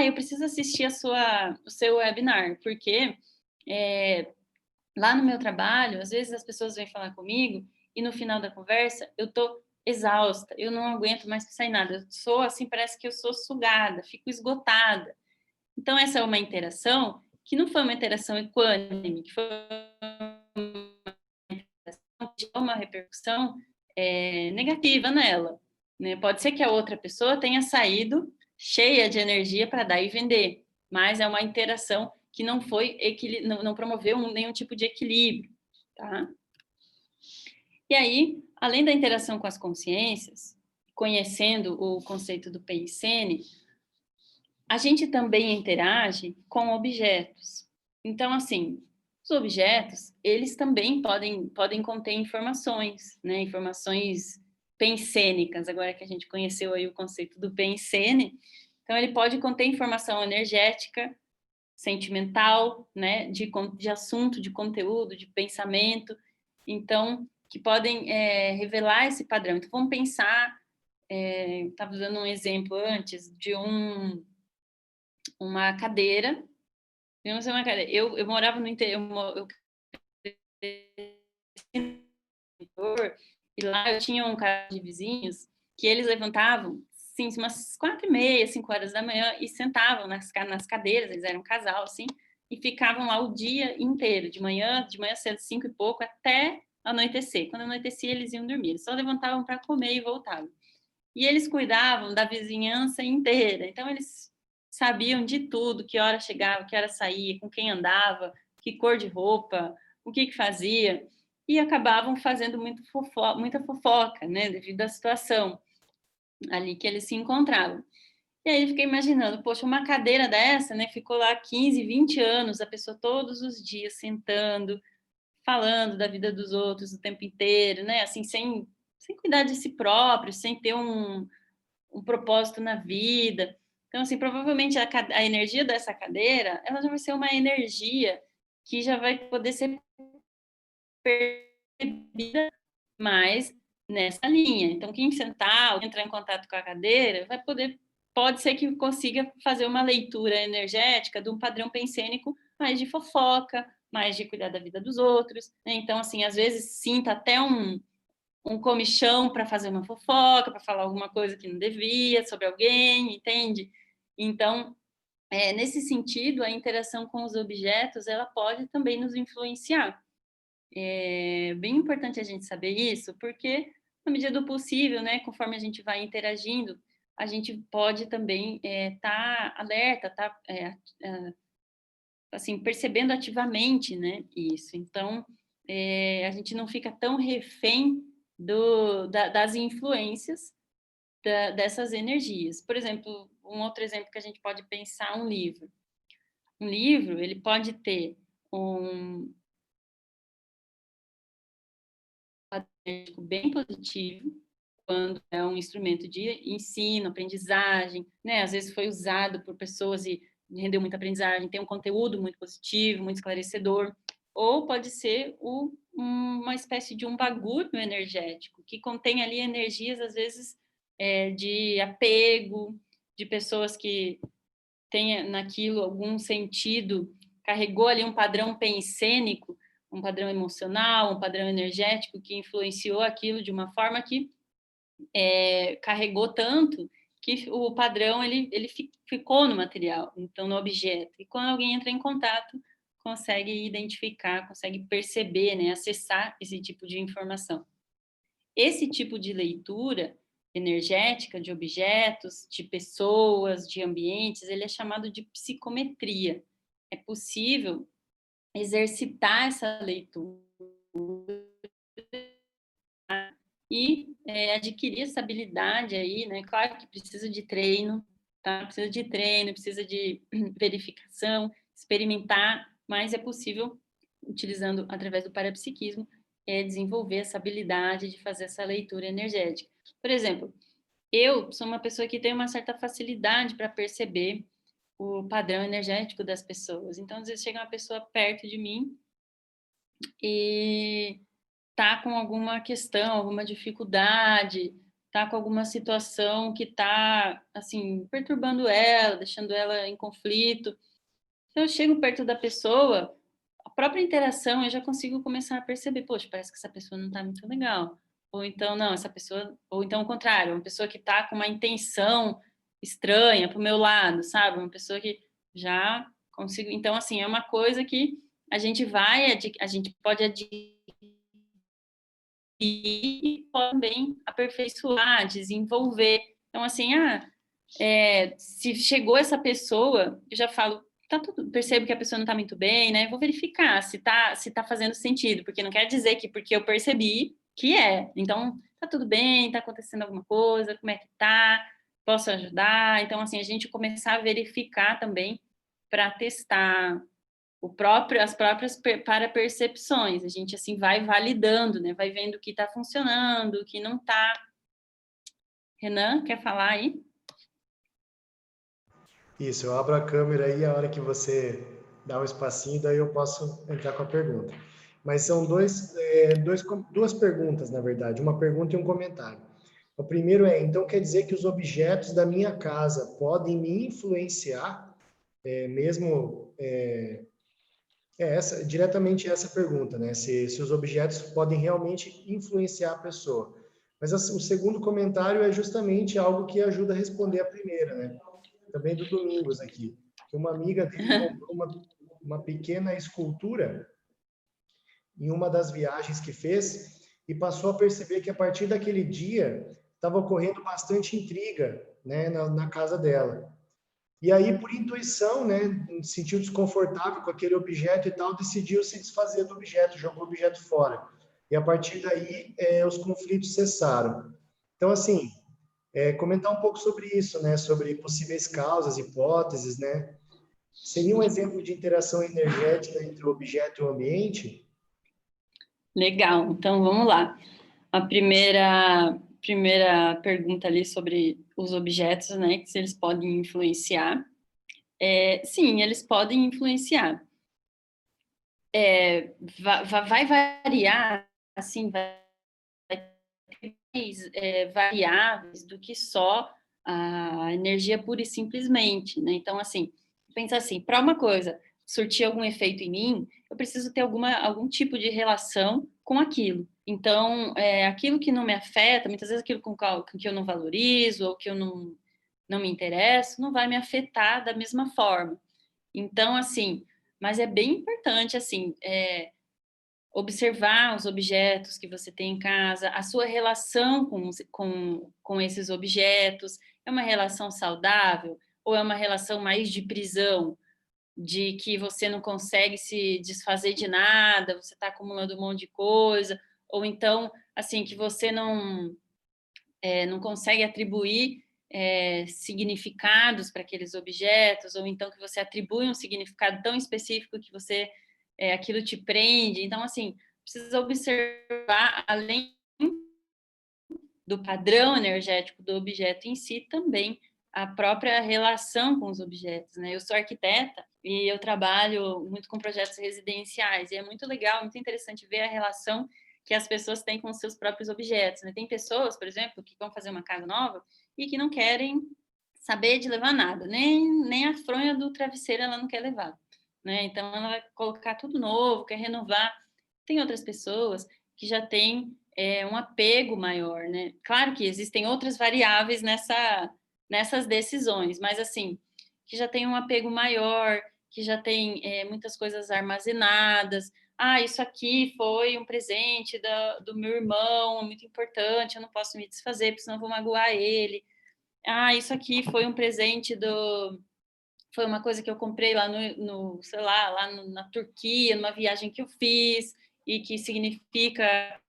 eu preciso assistir o seu webinar, porque lá no meu trabalho, às vezes as pessoas vêm falar comigo e no final da conversa eu tô exausta, eu não aguento mais pensar em nada, eu sou assim, parece que eu sou sugada, fico esgotada. Então, essa é uma interação que não foi uma interação equânime, que foi uma repercussão negativa nela, né? Pode ser que a outra pessoa tenha saído cheia de energia para dar e vender, mas é uma interação que não promoveu nenhum tipo de equilíbrio, tá? E aí, além da interação com as consciências, conhecendo o conceito do Pensene, a gente também interage com objetos. Então, assim, os objetos, eles também podem conter informações, né? Informações pensênicas, agora que a gente conheceu aí o conceito do pensene. Então, ele pode conter informação energética, sentimental, né? De assunto, de conteúdo, de pensamento. Então, que podem revelar esse padrão. Então, vamos pensar, estava dando um exemplo antes de uma cadeira. Eu morava no interior, e lá eu tinha um casal de vizinhos que eles levantavam assim, umas 4h30, 5 horas da manhã e sentavam nas cadeiras, eles eram um casal, assim, e ficavam lá o dia inteiro, de manhã cedo, 5 e pouco, até anoitecer. Quando anoitecia, eles iam dormir. Eles só levantavam para comer e voltavam. E eles cuidavam da vizinhança inteira. Então, eles sabiam de tudo, que hora chegava, que hora saía, com quem andava, que cor de roupa, o que fazia. E acabavam fazendo muita fofoca, né, devido à situação. ali que eles se encontravam. E aí eu fiquei imaginando, poxa, uma cadeira dessa, né, ficou lá 15, 20 anos, a pessoa todos os dias sentando, falando da vida dos outros o tempo inteiro, né, assim, sem cuidar de si próprio, sem ter um propósito na vida. Então, assim, provavelmente a energia dessa cadeira, ela já vai ser uma energia que já vai poder ser percebida mais nessa linha. Então, quem sentar ou entrar em contato com a cadeira pode ser que consiga fazer uma leitura energética de um padrão pensênico mais de fofoca, mais de cuidar da vida dos outros, né? Então, assim, às vezes sinta até um comichão para fazer uma fofoca, para falar alguma coisa que não devia sobre alguém, entende? Então, nesse sentido, a interação com os objetos, ela pode também nos influenciar. É bem importante a gente saber isso, porque, na medida do possível, né, conforme a gente vai interagindo, a gente pode também estar alerta, assim, percebendo ativamente, né, isso. Então, a gente não fica tão refém das influências dessas energias. Por exemplo, um outro exemplo que a gente pode pensar, um livro. Um livro, ele pode ter um bem positivo, quando é um instrumento de ensino, aprendizagem, né? Às vezes foi usado por pessoas e rendeu muita aprendizagem, tem um conteúdo muito positivo, muito esclarecedor, ou pode ser uma espécie de um bagulho energético, que contém ali energias, às vezes, de apego, de pessoas que têm naquilo algum sentido, carregou ali um padrão pensênico, um padrão emocional, um padrão energético que influenciou aquilo de uma forma que carregou tanto que o padrão ele ficou no material, então no objeto. E quando alguém entra em contato, consegue identificar, consegue perceber, né, acessar esse tipo de informação. Esse tipo de leitura energética de objetos, de pessoas, de ambientes, ele é chamado de psicometria. É possível exercitar essa leitura e adquirir essa habilidade aí, né? Claro que precisa de treino, tá? Precisa de treino, precisa de verificação, experimentar, mas é possível, utilizando através do parapsiquismo, desenvolver essa habilidade de fazer essa leitura energética. Por exemplo, eu sou uma pessoa que tem uma certa facilidade para perceber o padrão energético das pessoas. Então, às vezes chega uma pessoa perto de mim e tá com alguma questão, alguma dificuldade, tá com alguma situação que tá, assim, perturbando ela, deixando ela em conflito. Se eu chego perto da pessoa, a própria interação eu já consigo começar a perceber, poxa, parece que essa pessoa não tá muito legal. Ou então, não, essa pessoa, ou então o contrário, uma pessoa que tá com uma intenção estranha pro meu lado, sabe? Uma pessoa que já consigo. Então, assim, é uma coisa que a gente pode adquirir e também aperfeiçoar, desenvolver. Então, assim, se chegou essa pessoa, eu já falo, tá tudo, percebo que a pessoa não está muito bem, né? Vou verificar se tá fazendo sentido, porque não quer dizer que porque eu percebi que é. Então, tá tudo bem, tá acontecendo alguma coisa, como é que tá? Posso ajudar? Então, assim, a gente começar a verificar também para testar as próprias para-percepções. A gente, assim, vai validando, né? Vai vendo o que está funcionando, o que não está. Renan, quer falar aí? Isso, eu abro a câmera aí a hora que você dá um espacinho, daí eu posso entrar com a pergunta. Mas são duas perguntas, na verdade, uma pergunta e um comentário. O primeiro então quer dizer que os objetos da minha casa podem me influenciar, mesmo diretamente essa pergunta, né? Se os objetos podem realmente influenciar a pessoa. Mas assim, o segundo comentário é justamente algo que ajuda a responder a primeira, né? Também do Domingos aqui, que uma amiga dele comprou uma pequena escultura em uma das viagens que fez e passou a perceber que a partir daquele dia estava ocorrendo bastante intriga, né, na casa dela. E aí, por intuição, né, se sentiu desconfortável com aquele objeto e tal, decidiu se desfazer do objeto, jogou o objeto fora. E a partir daí, os conflitos cessaram. Então, assim, comentar um pouco sobre isso, né? Sobre possíveis causas, hipóteses, né? Seria um exemplo de interação energética entre o objeto e o ambiente? Legal, então vamos lá. A primeira pergunta ali sobre os objetos, né, que se eles podem influenciar. Sim, eles podem influenciar. Vai variar, assim, vai ter mais variáveis do que só a energia pura e simplesmente, né? Então, assim, pensa assim, para uma coisa surtir algum efeito em mim, eu preciso ter algum tipo de relação com aquilo. Então, aquilo que não me afeta, muitas vezes aquilo com que eu não valorizo ou que eu não me interesso, não vai me afetar da mesma forma. Então, assim, mas é bem importante, assim, observar os objetos que você tem em casa, a sua relação com esses objetos. É uma relação saudável ou é uma relação mais de prisão, de que você não consegue se desfazer de nada, você está acumulando um monte de coisa, ou então, assim, que você não consegue atribuir significados para aqueles objetos, ou então que você atribui um significado tão específico que aquilo te prende. Então, assim, precisa observar, além do padrão energético do objeto em si, também a própria relação com os objetos, né? Eu sou arquiteta e eu trabalho muito com projetos residenciais, e é muito legal, muito interessante ver a relação que as pessoas têm com os seus próprios objetos, né? Tem pessoas, por exemplo, que vão fazer uma casa nova e que não querem saber de levar nada, nem a fronha do travesseiro ela não quer levar, né? Então ela vai colocar tudo novo, quer renovar. Tem outras pessoas que já têm um apego maior, né? Claro que existem outras variáveis nessas decisões, mas assim, que já tem um apego maior, que já tem muitas coisas armazenadas. Ah, isso aqui foi um presente do meu irmão, muito importante, eu não posso me desfazer, porque senão eu vou magoar ele. Ah, isso aqui foi um presente foi uma coisa que eu comprei lá sei lá, na Turquia, numa viagem que eu fiz, e que significa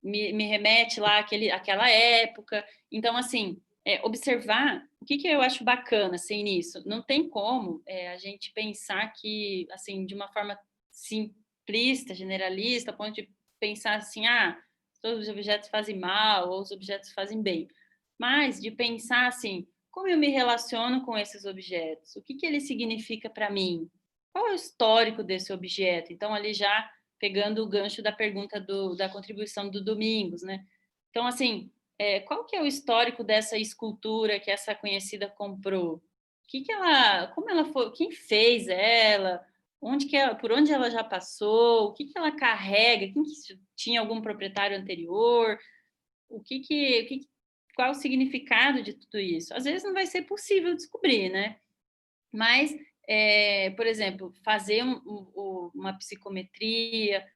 me remete lá àquela época. Então, assim, observar o que eu acho bacana assim, nisso. Não tem como a gente pensar que, assim, de uma forma simplista, generalista, a ponto de pensar assim, todos os objetos fazem mal ou os objetos fazem bem. Mas de pensar assim, como eu me relaciono com esses objetos? O que ele significa para mim? Qual é o histórico desse objeto? Então, ali já pegando o gancho da pergunta da contribuição do Domingos, né? Então, assim, qual que é o histórico dessa escultura que essa conhecida comprou? Como ela foi, quem fez ela? Por onde ela já passou? O que ela carrega? Quem que tinha algum proprietário anterior? Qual o significado de tudo isso? Às vezes não vai ser possível descobrir, né? Mas, por exemplo, fazer uma psicometria,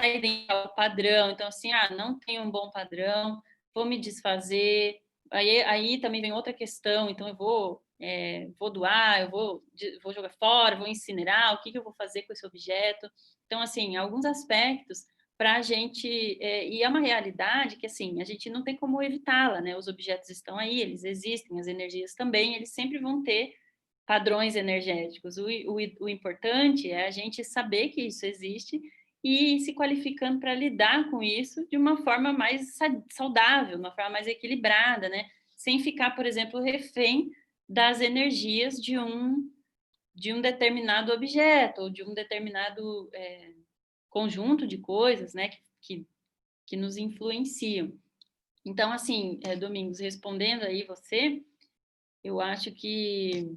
identificar o padrão. Então, assim, não tem um bom padrão, vou me desfazer. Aí também vem outra questão. Então, eu vou doar, vou jogar fora, vou incinerar. O que eu vou fazer com esse objeto? Então, assim, alguns aspectos para a gente e é uma realidade que assim a gente não tem como evitá-la, né? Os objetos estão aí, eles existem, as energias também, eles sempre vão ter padrões energéticos. O importante é a gente saber que isso existe e se qualificando para lidar com isso de uma forma mais saudável, uma forma mais equilibrada, né? Sem ficar, por exemplo, refém das energias de um determinado objeto ou de um determinado conjunto de coisas, né, que nos influenciam. Então, assim, Domingos, respondendo aí você, eu acho que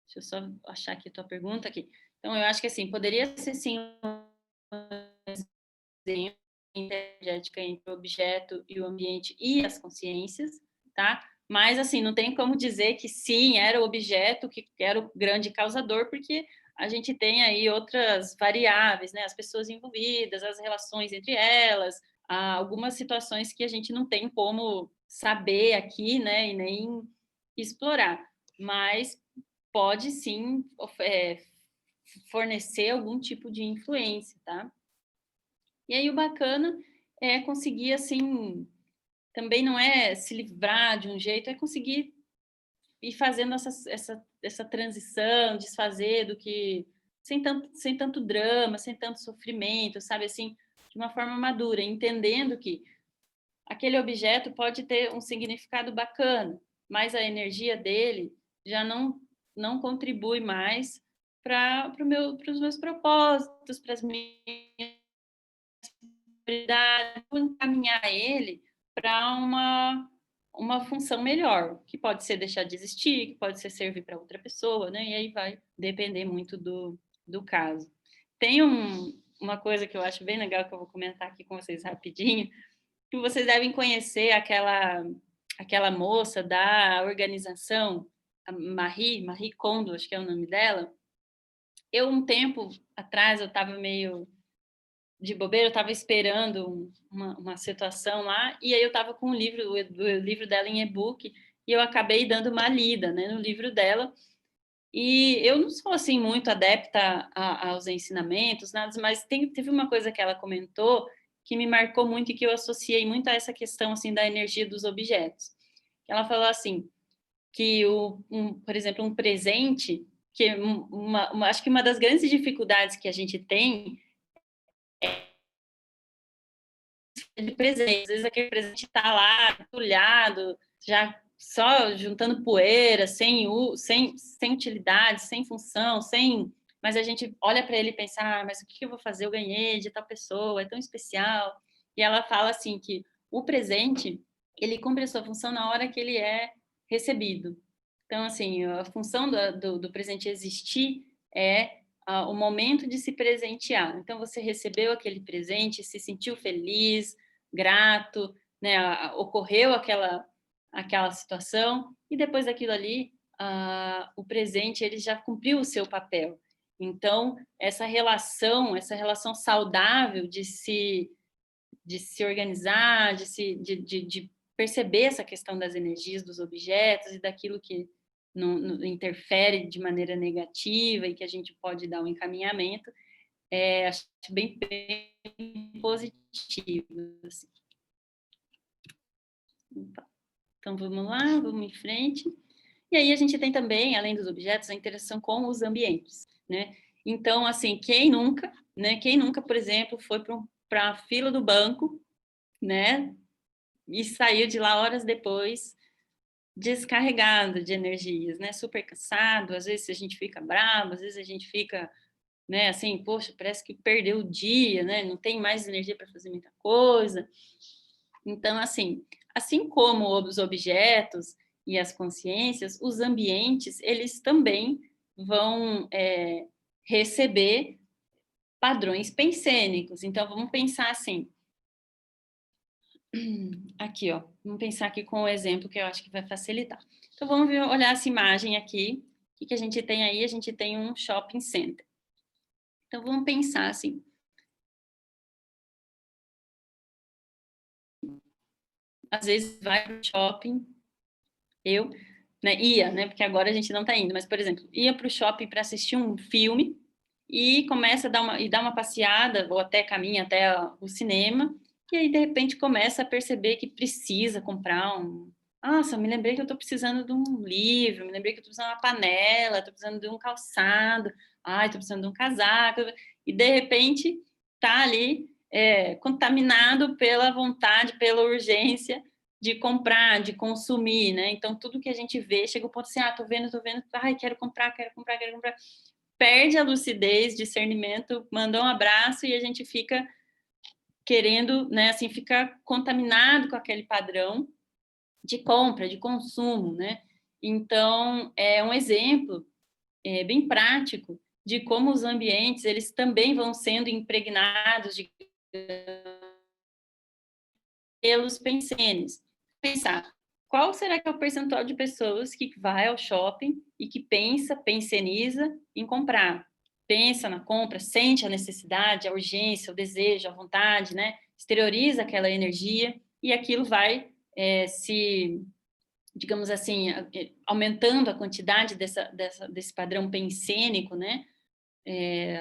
deixa eu só achar aqui a tua pergunta aqui. Então, eu acho que assim, poderia ser sim energética entre o objeto e o ambiente e as consciências, tá? Mas, assim, não tem como dizer que sim, era o objeto que era o grande causador, porque a gente tem aí outras variáveis, né? As pessoas envolvidas, as relações entre elas, algumas situações que a gente não tem como saber aqui, né? E nem explorar. Mas pode sim fornecer algum tipo de influência, tá? E aí o bacana é conseguir, assim, também não é se livrar de um jeito, é conseguir ir fazendo essa transição, desfazer do que... sem tanto drama, sem tanto sofrimento, sabe, assim, de uma forma madura, entendendo que aquele objeto pode ter um significado bacana, mas a energia dele já não contribui mais para os meus propósitos, para as minhas prioridades, encaminhar ele para uma função melhor, que pode ser deixar de existir, que pode ser servir para outra pessoa, né? E aí vai depender muito do caso. Tem uma coisa que eu acho bem legal que eu vou comentar aqui com vocês rapidinho, que vocês devem conhecer aquela moça da organização, a Marie Kondo, acho que é o nome dela. Eu, um tempo atrás, eu estava meio de bobeira, eu estava esperando uma situação lá, e aí eu estava com o livro dela em e-book, e eu acabei dando uma lida, né, no livro dela, e eu não sou, assim, muito adepta aos ensinamentos, nada, mas teve uma coisa que ela comentou que me marcou muito e que eu associei muito a essa questão, assim, da energia dos objetos. Ela falou assim, que, por exemplo, um presente, que acho que uma das grandes dificuldades que a gente tem de presente. Às vezes aquele presente está lá, entulhado, já só juntando poeira, sem utilidade, sem função, mas a gente olha para ele e pensa, mas o que eu vou fazer? Eu ganhei de tal pessoa, é tão especial. E ela fala assim que o presente, ele cumpre a sua função na hora que ele é recebido. Então, assim, a função do presente existir é o momento de se presentear. Então, você recebeu aquele presente, se sentiu feliz, grato, né? Ocorreu aquela situação, e depois daquilo ali, o presente ele já cumpriu o seu papel. Então, essa relação saudável de se organizar, de perceber essa questão das energias dos objetos e daquilo que não interfere de maneira negativa e que a gente pode dar um encaminhamento, acho bem positivo. Assim. Então, vamos lá, vamos em frente. E aí a gente tem também, além dos objetos, a interação com os ambientes, né? Então, assim, quem nunca, né? Quem nunca, por exemplo, foi para a fila do banco, né? E saiu de lá horas depois descarregado de energias, né? Super cansado, às vezes a gente fica bravo, às vezes a gente fica, né, assim, poxa, parece que perdeu o dia, né? Não tem mais energia para fazer muita coisa. Então, assim como os objetos e as consciências, os ambientes, eles também vão receber padrões pensênicos. Então, vamos pensar assim, aqui, ó, vamos pensar aqui com o exemplo que eu acho que vai facilitar. Então, vamos olhar essa imagem aqui. O que a gente tem aí? A gente tem um shopping center. Então, vamos pensar assim. Às vezes vai para o shopping, ia, né? Porque agora a gente não está indo, mas, por exemplo, ia para o shopping para assistir um filme e começa a dar uma passeada, ou até caminha até o cinema, e aí, de repente, começa a perceber que precisa comprar Nossa, me lembrei que eu estou precisando de um livro, me lembrei que eu estou precisando de uma panela, estou precisando de um calçado, estou precisando de um casaco, e, de repente, está ali contaminado pela vontade, pela urgência de comprar, de consumir, né? Então, tudo que a gente vê, chega o ponto assim, tô vendo, quero comprar. Perde a lucidez, discernimento, manda um abraço e a gente fica querendo, né, assim, fica contaminado com aquele padrão de compra, de consumo, né? Então, é um exemplo bem prático de como os ambientes, eles também vão sendo impregnados de pelos pensenes. Pensar, qual será que é o percentual de pessoas que vai ao shopping e que penseniza em comprar? Pensa na compra, sente a necessidade, a urgência, o desejo, a vontade, né? Exterioriza aquela energia e aquilo vai digamos assim, aumentando a quantidade desse padrão pensênico, né?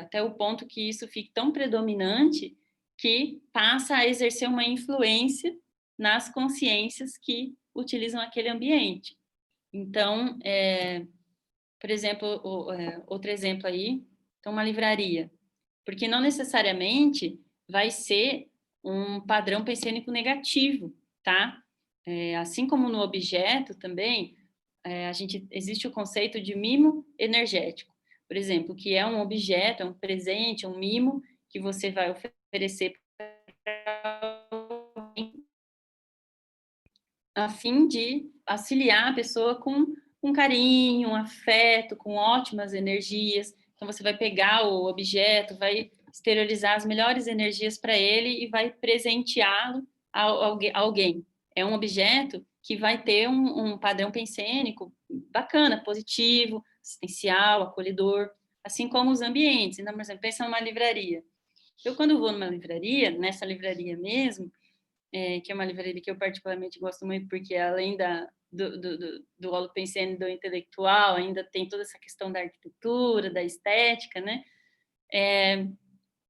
Até o ponto que isso fique tão predominante que passa a exercer uma influência nas consciências que utilizam aquele ambiente. Então, por exemplo, outro exemplo aí, então uma livraria, porque não necessariamente vai ser um padrão pensênico negativo, tá? Assim como no objeto também, existe o conceito de mimo energético, por exemplo, que é um objeto, é um presente, é um mimo que você vai oferecer a fim de auxiliar a pessoa com carinho, um afeto, com ótimas energias. Então, você vai pegar o objeto, vai exteriorizar as melhores energias para ele e vai presenteá-lo a alguém. É um objeto que vai ter um padrão pensênico bacana, positivo, assistencial, acolhedor, assim como os ambientes. Então, por exemplo, pensa numa livraria. Eu, quando vou numa livraria, nessa livraria mesmo, que é uma livraria que eu particularmente gosto muito, porque além do holopensene, do intelectual, ainda tem toda essa questão da arquitetura, da estética, né?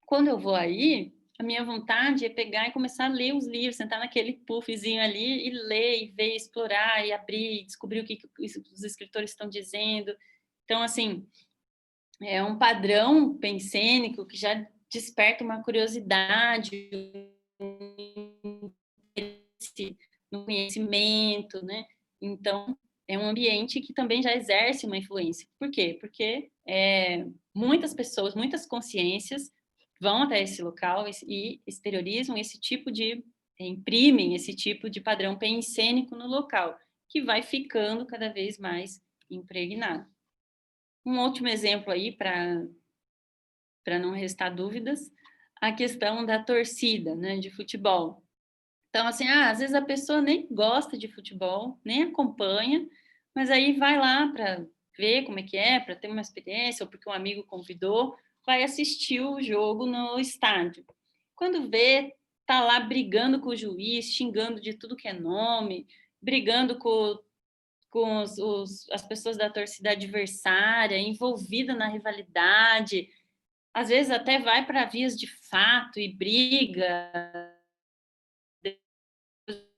Quando eu vou aí, a minha vontade é pegar e começar a ler os livros, sentar naquele puffzinho ali e ler, e ver, explorar, e abrir, e descobrir o que os escritores estão dizendo. Então, assim, é um padrão pensênico que já desperta uma curiosidade, no conhecimento, né? Então, é um ambiente que também já exerce uma influência. Por quê? Porque muitas pessoas, muitas consciências vão até esse local e exteriorizam esse tipo de, imprimem esse tipo de padrão pensênico no local, que vai ficando cada vez mais impregnado. Um último exemplo aí, para não restar dúvidas, a questão da torcida, né, de futebol. Então, assim, às vezes a pessoa nem gosta de futebol, nem acompanha, mas aí vai lá para ver como é, para ter uma experiência, ou porque um amigo convidou, vai assistir o jogo no estádio. Quando vê, tá lá brigando com o juiz, xingando de tudo que é nome, brigando com as pessoas da torcida adversária, envolvida na rivalidade, às vezes até vai para vias de fato e briga,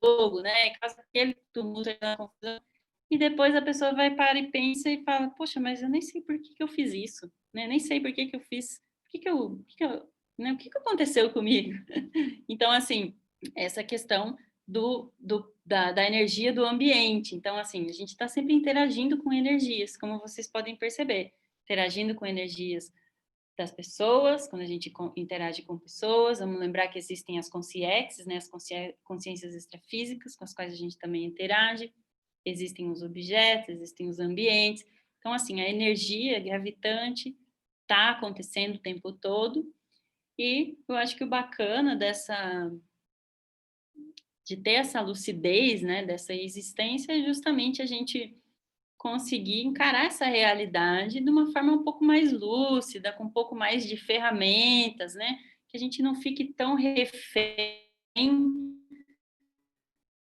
jogo, né? Causa aquele tumulto, aquela confusão. E depois a pessoa vai para e pensa e fala, poxa, mas eu nem sei por que eu fiz isso, né? Nem sei por que eu fiz, né? O que aconteceu comigo? Então, assim, essa questão da energia do ambiente. Então, assim, a gente está sempre interagindo com energias, como vocês podem perceber, interagindo com energias das pessoas, quando a gente interage com pessoas, vamos lembrar que existem as consciências, né, as consciências extrafísicas, com as quais a gente também interage, existem os objetos, existem os ambientes. Então, assim, a energia gravitante está acontecendo o tempo todo, e eu acho que o bacana de ter essa lucidez, né, dessa existência, é justamente a gente conseguir encarar essa realidade de uma forma um pouco mais lúcida, com um pouco mais de ferramentas, né? Que a gente não fique tão refém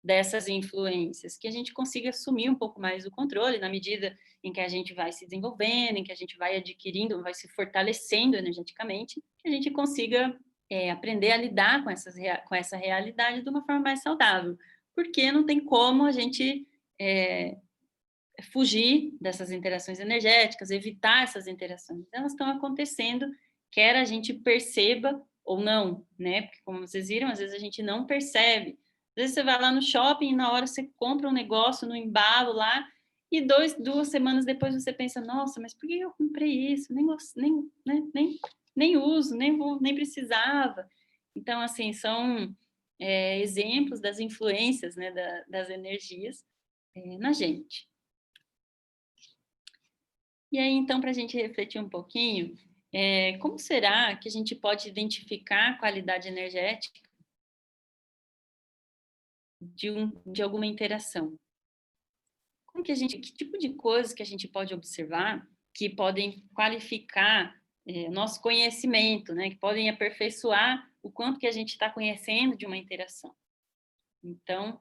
dessas influências, que a gente consiga assumir um pouco mais o controle na medida em que a gente vai se desenvolvendo, em que a gente vai adquirindo, vai se fortalecendo energeticamente, que a gente consiga aprender a lidar com essa realidade de uma forma mais saudável, porque não tem como a gente fugir dessas interações energéticas, evitar essas interações. Elas estão acontecendo, quer a gente perceba ou não, né? Porque, como vocês viram, às vezes a gente não percebe. Às vezes você vai lá no shopping e na hora você compra um negócio no embalo lá e 2 semanas depois você pensa, nossa, mas por que eu comprei isso? Nem uso, nem precisava. Então, assim, são exemplos das influências, né, das energias na gente. E aí, então, para a gente refletir um pouquinho, como será que a gente pode identificar a qualidade energética de alguma interação? Que tipo de coisas que a gente pode observar que podem qualificar nosso conhecimento, né? Que podem aperfeiçoar o quanto que a gente está conhecendo de uma interação? Então,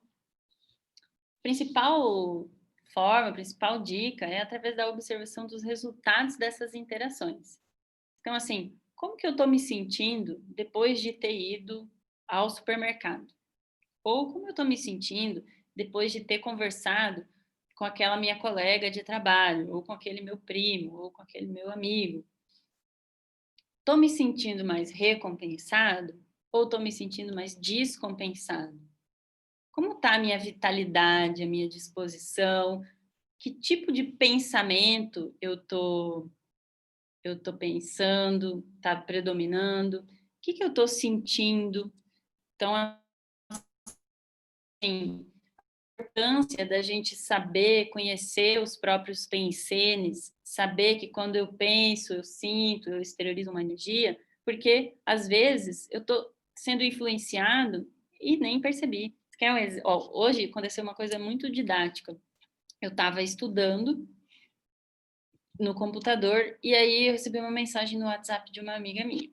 principal forma, principal dica é através da observação dos resultados dessas interações. Então, assim, como que eu estou me sentindo depois de ter ido ao supermercado? Ou como eu estou me sentindo depois de ter conversado com aquela minha colega de trabalho, ou com aquele meu primo, ou com aquele meu amigo? Estou me sentindo mais recompensado ou estou me sentindo mais descompensado? Como está a minha vitalidade, a minha disposição? Que tipo de pensamento eu tô pensando, está predominando? O que eu estou sentindo? Então, assim, a importância da gente saber, conhecer os próprios pensenes, saber que quando eu penso, eu sinto, eu exteriorizo uma energia, porque às vezes eu estou sendo influenciado e nem percebi. Hoje aconteceu uma coisa muito didática. Eu estava estudando no computador e aí eu recebi uma mensagem no WhatsApp de uma amiga minha.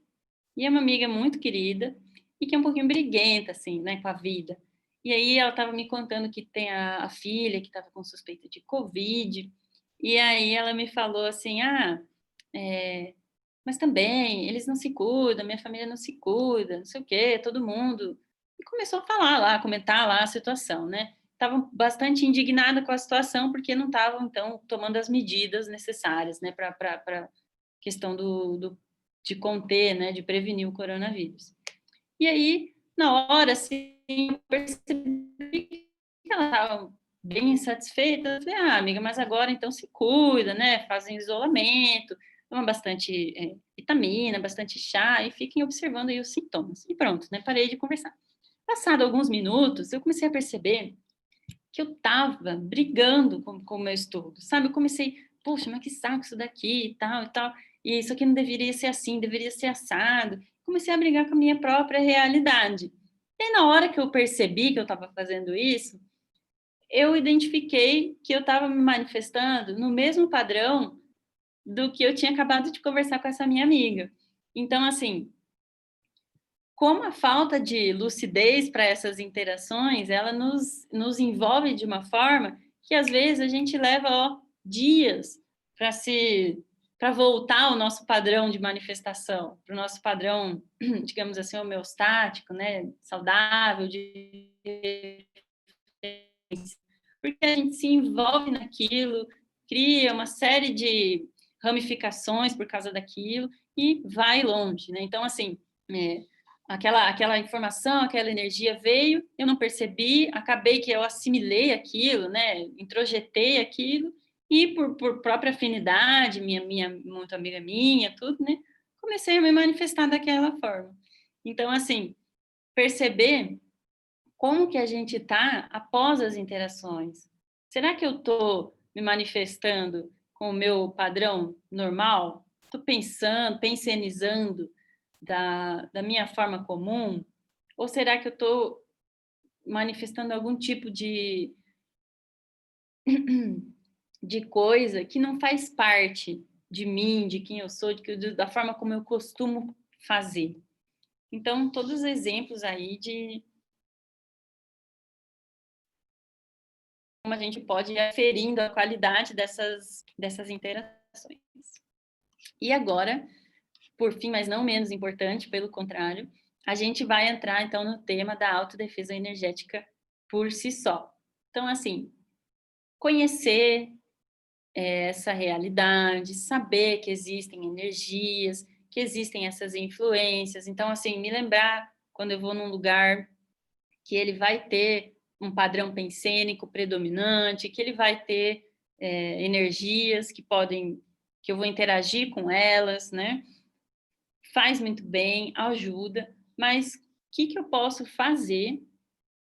E é uma amiga muito querida e que é um pouquinho briguenta, assim, né, com a vida. E aí ela estava me contando que tem a filha que estava com suspeita de Covid. E aí ela me falou assim, é, mas também eles não se cuidam, minha família não se cuida, não sei o quê, todo mundo. E começou a falar lá, comentar lá a situação, né? Estavam bastante indignada com a situação porque não estavam, então, tomando as medidas necessárias, né, para questão de conter, né, de prevenir o coronavírus. E aí, na hora, assim, eu percebi que ela estava bem insatisfeita. Eu falei, amiga, mas agora então se cuida, né? Fazem isolamento, tomam bastante vitamina, bastante chá e fiquem observando aí os sintomas. E pronto, né? Parei de conversar. Passado alguns minutos, eu comecei a perceber que eu estava brigando com o meu estudo, sabe? Eu comecei, poxa, mas que saco isso daqui e tal, e tal. E isso aqui não deveria ser assim, deveria ser assado. Comecei a brigar com a minha própria realidade. E na hora que eu percebi que eu estava fazendo isso, eu identifiquei que eu estava me manifestando no mesmo padrão do que eu tinha acabado de conversar com essa minha amiga. Então, assim, como a falta de lucidez para essas interações, ela nos envolve de uma forma que às vezes a gente leva dias para voltar ao nosso padrão de manifestação, para o nosso padrão, digamos assim, homeostático, né, saudável, de porque a gente se envolve naquilo, cria uma série de ramificações por causa daquilo e vai longe, né? Então, assim, aquela informação, aquela energia veio, eu não percebi, acabei que eu assimilei aquilo, né? Introjetei aquilo e por própria afinidade, muito amiga minha, tudo, né? Comecei a me manifestar daquela forma. Então, assim, perceber como que a gente está após as interações. Será que eu estou me manifestando com o meu padrão normal? Estou pensando, pensionizando da minha forma comum? Ou será que eu estou manifestando algum tipo de coisa que não faz parte de mim, de quem eu sou, da forma como eu costumo fazer? Então, todos os exemplos aí de como a gente pode ir aferindo a qualidade dessas interações. E agora, por fim, mas não menos importante, pelo contrário, a gente vai entrar, então, no tema da autodefesa energética por si só. Então, assim, conhecer essa realidade, saber que existem energias, que existem essas influências. Então, assim, me lembrar quando eu vou num lugar que ele vai ter um padrão pensênico predominante, que ele vai ter energias que eu vou interagir com elas, né? Faz muito bem, ajuda, mas o que eu posso fazer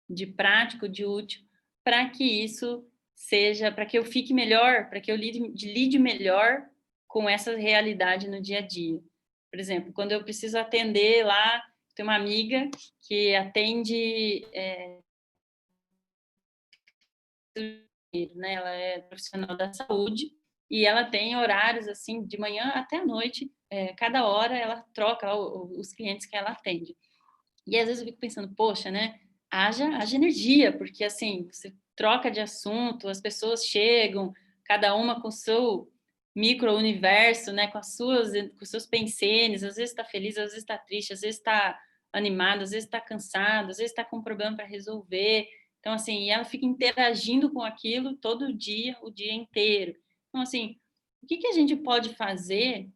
de prático, de útil, para que isso seja, para que eu fique melhor, para que eu lide melhor com essa realidade no dia a dia. Por exemplo, quando eu preciso atender lá, tem uma amiga que atende né? Ela é profissional da saúde e ela tem horários assim de manhã até a noite. Cada hora ela troca os clientes que ela atende. E às vezes eu fico pensando, poxa, né? Haja energia, porque assim você troca de assunto, as pessoas chegam, cada uma com o seu micro-universo, né, com os seus pensenes, às vezes está feliz, às vezes está triste, às vezes está animado, às vezes está cansado, às vezes está com um problema para resolver. Então, assim, e ela fica interagindo com aquilo todo dia, o dia inteiro. Então, assim, o que a gente pode fazer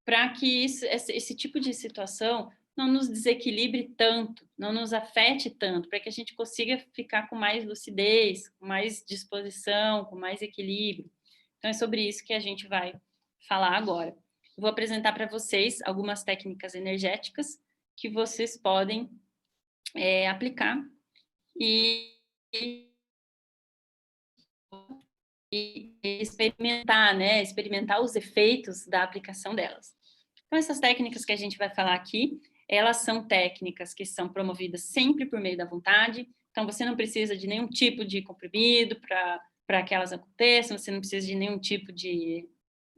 para que esse tipo de situação não nos desequilibre tanto, não nos afete tanto, para que a gente consiga ficar com mais lucidez, com mais disposição, com mais equilíbrio. Então, é sobre isso que a gente vai falar agora. Eu vou apresentar para vocês algumas técnicas energéticas que vocês podem aplicar e experimentar, né? Experimentar os efeitos da aplicação delas. Então, essas técnicas que a gente vai falar aqui, elas são técnicas que são promovidas sempre por meio da vontade. Então, você não precisa de nenhum tipo de comprimido para que elas aconteçam, você não precisa de nenhum tipo de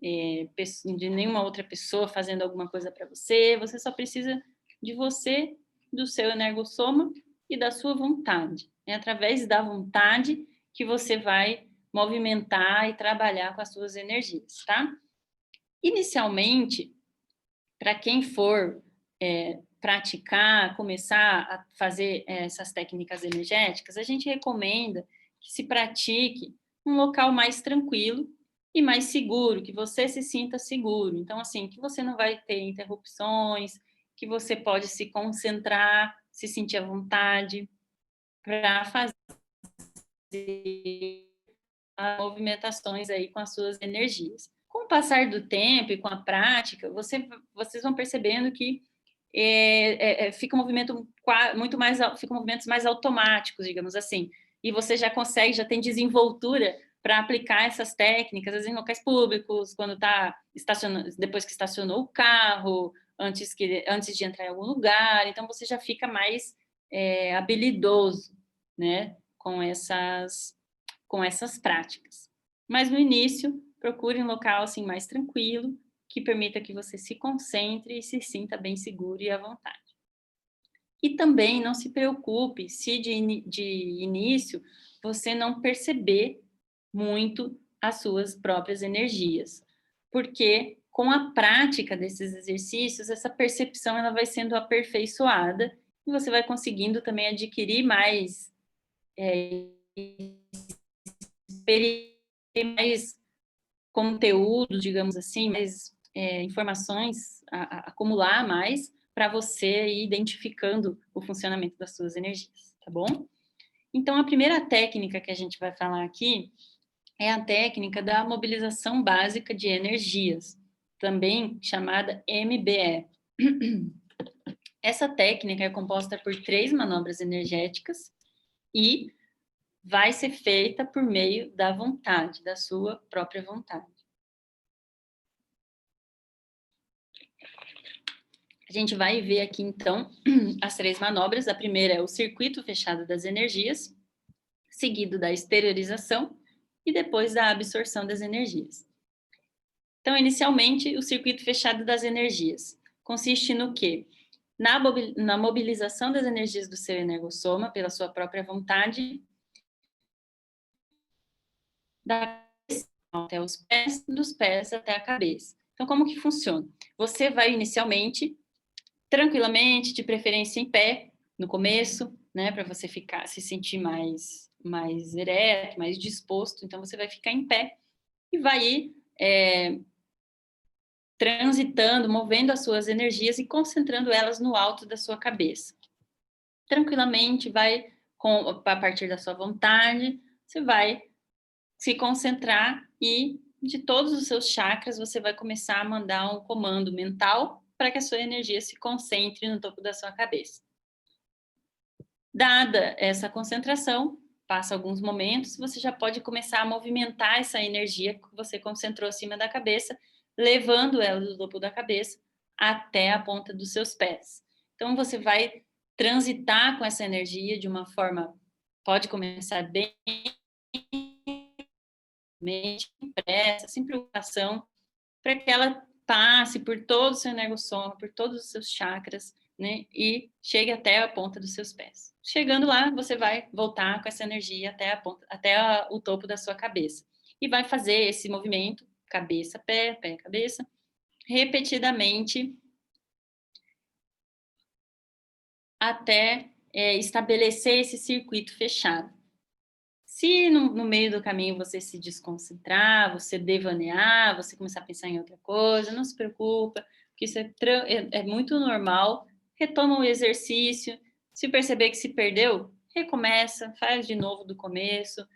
nenhuma outra pessoa fazendo alguma coisa para você, você só precisa de você, do seu energossoma e da sua vontade. É através da vontade que você vai movimentar e trabalhar com as suas energias, tá? Inicialmente, para quem for praticar, começar a fazer essas técnicas energéticas, a gente recomenda que se pratique um local mais tranquilo e mais seguro, que você se sinta seguro. Então, assim, que você não vai ter interrupções, que você pode se concentrar, se sentir à vontade para fazer as movimentações aí com as suas energias. Com o passar do tempo e com a prática, vocês vão percebendo que fica um movimento muito mais, fica movimentos mais automáticos, digamos assim, e você já consegue, já tem desenvoltura para aplicar essas técnicas, às vezes em locais públicos, quando está estacionando, depois que estacionou o carro, antes de entrar em algum lugar, então você já fica mais habilidoso, né, com essas práticas. Mas no início, procure um local assim mais tranquilo, que permita que você se concentre e se sinta bem seguro e à vontade. E também não se preocupe se de início você não perceber muito as suas próprias energias, porque com a prática desses exercícios, essa percepção ela vai sendo aperfeiçoada e você vai conseguindo também adquirir mais mais conteúdo, digamos assim, mais informações, acumular mais para você ir identificando o funcionamento das suas energias, tá bom? Então, a primeira técnica que a gente vai falar aqui é a técnica da mobilização básica de energias, também chamada MBE. Essa técnica é composta por 3 manobras energéticas e vai ser feita por meio da vontade, da sua própria vontade. A gente vai ver aqui, então, as 3 manobras. A primeira é o circuito fechado das energias, seguido da exteriorização e depois da absorção das energias. Então, inicialmente, o circuito fechado das energias consiste no quê? Na mobilização das energias do seu energossoma pela sua própria vontade, da cabeça até os pés, dos pés até a cabeça. Então, como que funciona? Você vai inicialmente tranquilamente, de preferência em pé, no começo, né, para você se sentir mais ereto, mais disposto. Então, você vai ficar em pé e vai ir transitando, movendo as suas energias e concentrando elas no alto da sua cabeça. Tranquilamente, a partir da sua vontade, você vai se concentrar e de todos os seus chakras, você vai começar a mandar um comando mental para que a sua energia se concentre no topo da sua cabeça. Dada essa concentração, passa alguns momentos, você já pode começar a movimentar essa energia que você concentrou acima da cabeça, levando ela do topo da cabeça até a ponta dos seus pés. Então, você vai transitar com essa energia de uma forma, pode começar bem, sem pressa, sem preocupação, para que ela passe por todo o seu energossoma, por todos os seus chakras, né, e chegue até a ponta dos seus pés. Chegando lá, você vai voltar com essa energia até o topo da sua cabeça. E vai fazer esse movimento cabeça, pé, pé, cabeça, repetidamente, até estabelecer esse circuito fechado. Se no meio do caminho você se desconcentrar, você devanear, você começar a pensar em outra coisa, não se preocupa, porque isso é muito normal. Retoma o exercício. Se perceber que se perdeu, recomeça, faz de novo do começo,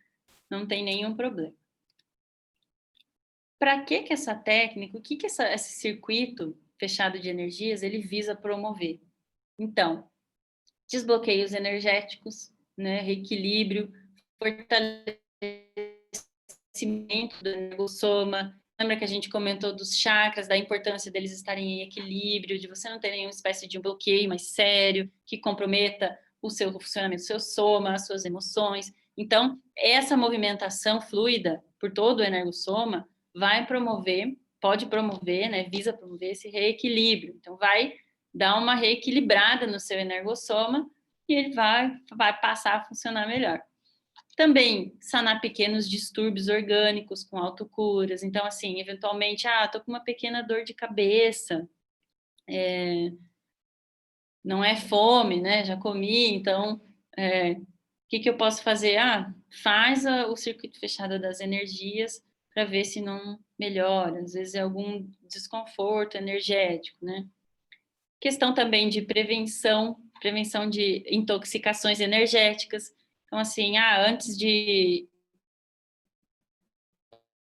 não tem nenhum problema. Para que essa técnica, o que esse circuito fechado de energias, ele visa promover? Então, desbloqueios energéticos, né, reequilíbrio, fortalecimento do energossoma. Lembra que a gente comentou dos chakras, da importância deles estarem em equilíbrio, de você não ter nenhuma espécie de um bloqueio mais sério, que comprometa o funcionamento do seu soma, as suas emoções. Então, essa movimentação fluida por todo o energossoma vai promover, pode promover, né, visa promover esse reequilíbrio. Então, vai dar uma reequilibrada no seu energossoma e ele vai passar a funcionar melhor. Também sanar pequenos distúrbios orgânicos com autocuras. Então, assim, eventualmente, tô com uma pequena dor de cabeça, não é fome, né? Já comi, então, o que eu posso fazer? Faz o circuito fechado das energias para ver se não melhora. Às vezes é algum desconforto energético, né? Questão também de prevenção de intoxicações energéticas. Então, assim, antes de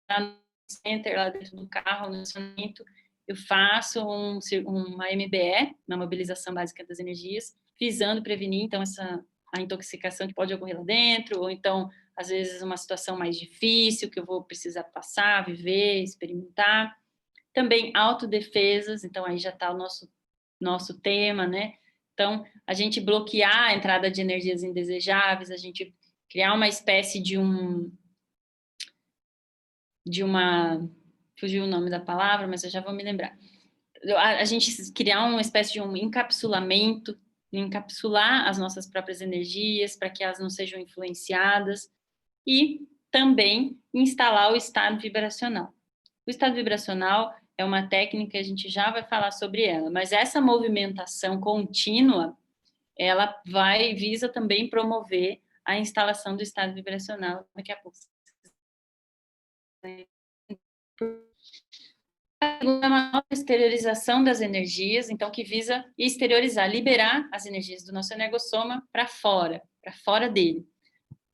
estar no center, lá dentro do carro, no estacionamento, eu faço uma MBE, uma mobilização básica das energias, visando prevenir, então, a intoxicação que pode ocorrer lá dentro, ou então, às vezes, uma situação mais difícil que eu vou precisar passar, viver, experimentar. Também autodefesas, então, aí já está o nosso tema, né? Então, a gente bloquear a entrada de energias indesejáveis, a gente criar uma espécie de fugiu o nome da palavra, mas eu já vou me lembrar. A gente criar uma espécie de um encapsulamento, encapsular as nossas próprias energias para que elas não sejam influenciadas e também instalar o estado vibracional. O estado vibracional é uma técnica, a gente já vai falar sobre ela, mas essa movimentação contínua, ela visa também promover a instalação do estado vibracional. Daqui a pouco. Uma exteriorização das energias, então, que visa exteriorizar, liberar as energias do nosso energossoma para fora dele.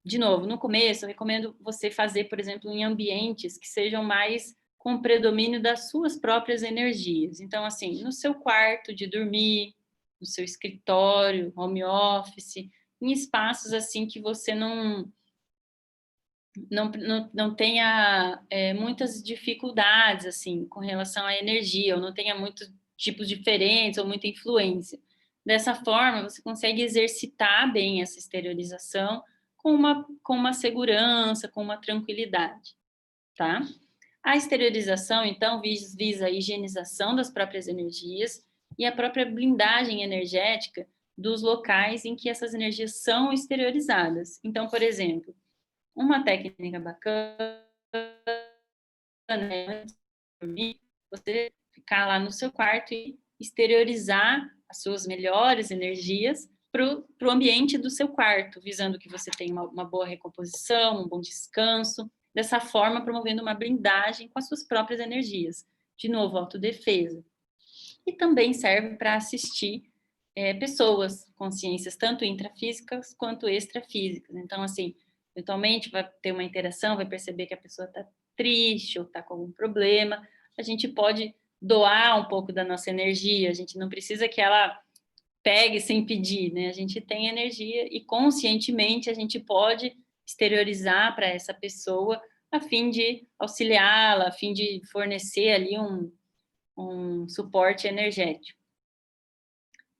De novo, no começo, eu recomendo você fazer, por exemplo, em ambientes que sejam mais com predomínio das suas próprias energias. Então, assim, no seu quarto de dormir, no seu escritório, home office, em espaços assim que você não tenha muitas dificuldades assim com relação à energia, ou não tenha muitos tipos diferentes ou muita influência. Dessa forma, você consegue exercitar bem essa exteriorização com uma segurança, com uma tranquilidade, tá? A exteriorização, então, visa a higienização das próprias energias e a própria blindagem energética dos locais em que essas energias são exteriorizadas. Então, por exemplo, uma técnica bacana é antes de dormir, você ficar lá no seu quarto e exteriorizar as suas melhores energias para o ambiente do seu quarto, visando que você tenha uma boa recomposição, um bom descanso, dessa forma promovendo uma blindagem com as suas próprias energias. De novo, autodefesa. E também serve para assistir pessoas, consciências tanto intrafísicas quanto extrafísicas. Então, assim, eventualmente vai ter uma interação, vai perceber que a pessoa está triste ou está com algum problema, a gente pode doar um pouco da nossa energia, a gente não precisa que ela pegue sem pedir, né? A gente tem energia e conscientemente a gente pode exteriorizar para essa pessoa a fim de auxiliá-la, a fim de fornecer ali um suporte energético.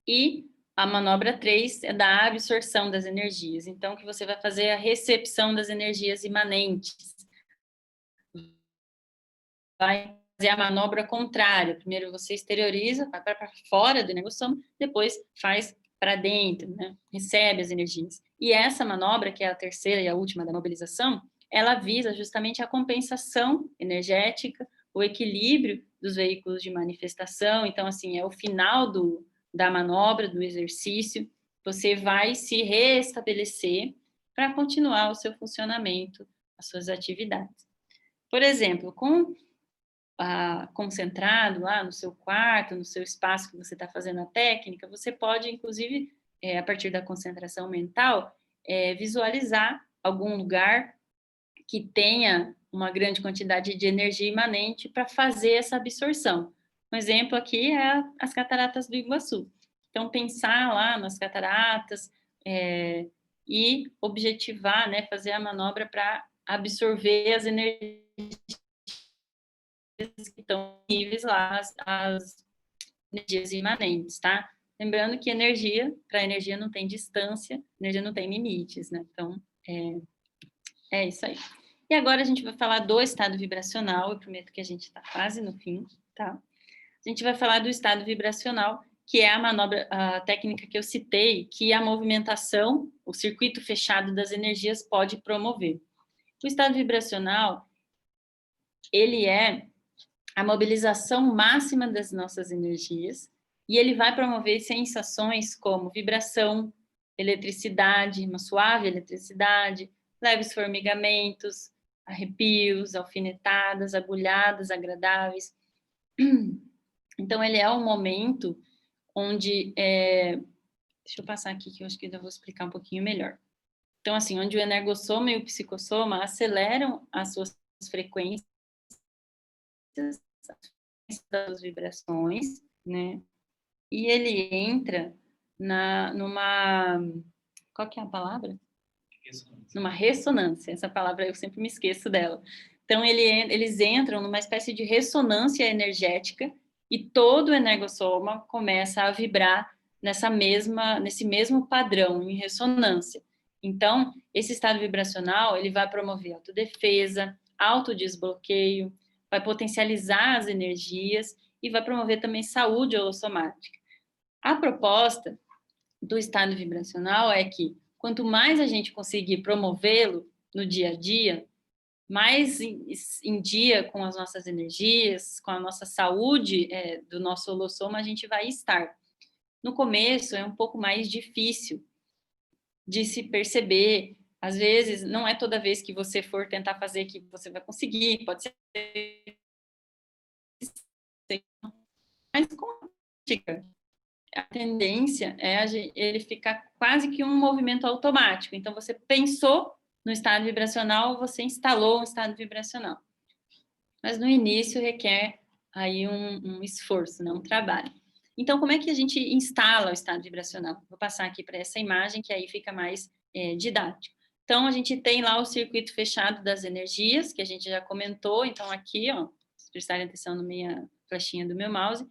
E a manobra 3 é da absorção das energias. Então, que você vai fazer a recepção das energias imanentes. Vai fazer a manobra contrária. Primeiro você exterioriza, vai para fora do energossoma, depois faz para dentro, né? Recebe as energias. E essa manobra, que é a terceira e a última da mobilização, ela visa justamente a compensação energética o equilíbrio dos veículos de manifestação. Então, assim, é o final da manobra, do exercício, você vai se restabelecer para continuar o seu funcionamento, as suas atividades. Por exemplo, concentrado lá no seu quarto, no seu espaço que você está fazendo a técnica, você pode, inclusive, a partir da concentração mental, visualizar algum lugar que tenha uma grande quantidade de energia imanente para fazer essa absorção. Um exemplo aqui é as cataratas do Iguaçu. Então, pensar lá nas cataratas e objetivar, né, fazer a manobra para absorver as energias que estão níveis lá, as energias imanentes, tá? Lembrando que para energia não tem distância, energia não tem limites, né? Então, é isso aí. E agora a gente vai falar do estado vibracional, eu prometo que a gente está quase no fim, tá? A gente vai falar do estado vibracional, que é a manobra, a técnica que eu citei, que a movimentação, o circuito fechado das energias pode promover. O estado vibracional, ele é a mobilização máxima das nossas energias e ele vai promover sensações como vibração, eletricidade, uma suave eletricidade, leves formigamentos, arrepios, alfinetadas, agulhadas, agradáveis. Então, ele é um momento onde... deixa eu passar aqui, que eu acho que eu vou explicar um pouquinho melhor. Então, assim, onde o energossoma e o psicossoma aceleram as suas frequências, das vibrações, né? E ele entra numa... Qual que é a palavra? Numa ressonância. Essa palavra eu sempre me esqueço dela. Então, eles entram numa espécie de ressonância energética e todo o energossoma começa a vibrar nesse mesmo padrão, em ressonância. Então, esse estado vibracional, ele vai promover autodefesa, autodesbloqueio, vai potencializar as energias e vai promover também saúde holossomática. A proposta do estado vibracional é que quanto mais a gente conseguir promovê-lo no dia a dia, mais em dia com as nossas energias, com a nossa saúde do nosso holossoma, a gente vai estar. No começo é um pouco mais difícil de se perceber. Às vezes, não é toda vez que você for tentar fazer que você vai conseguir, pode ser... Mas com a prática, a tendência é ele ficar quase que um movimento automático. Então, você pensou no estado vibracional, você instalou um estado vibracional. Mas no início requer aí um esforço, né? Um trabalho. Então, como é que a gente instala o estado vibracional? Vou passar aqui para essa imagem, que aí fica mais didático. Então, a gente tem lá o circuito fechado das energias, que a gente já comentou. Então, aqui, ó, se prestarem atenção na minha flechinha do meu mouse,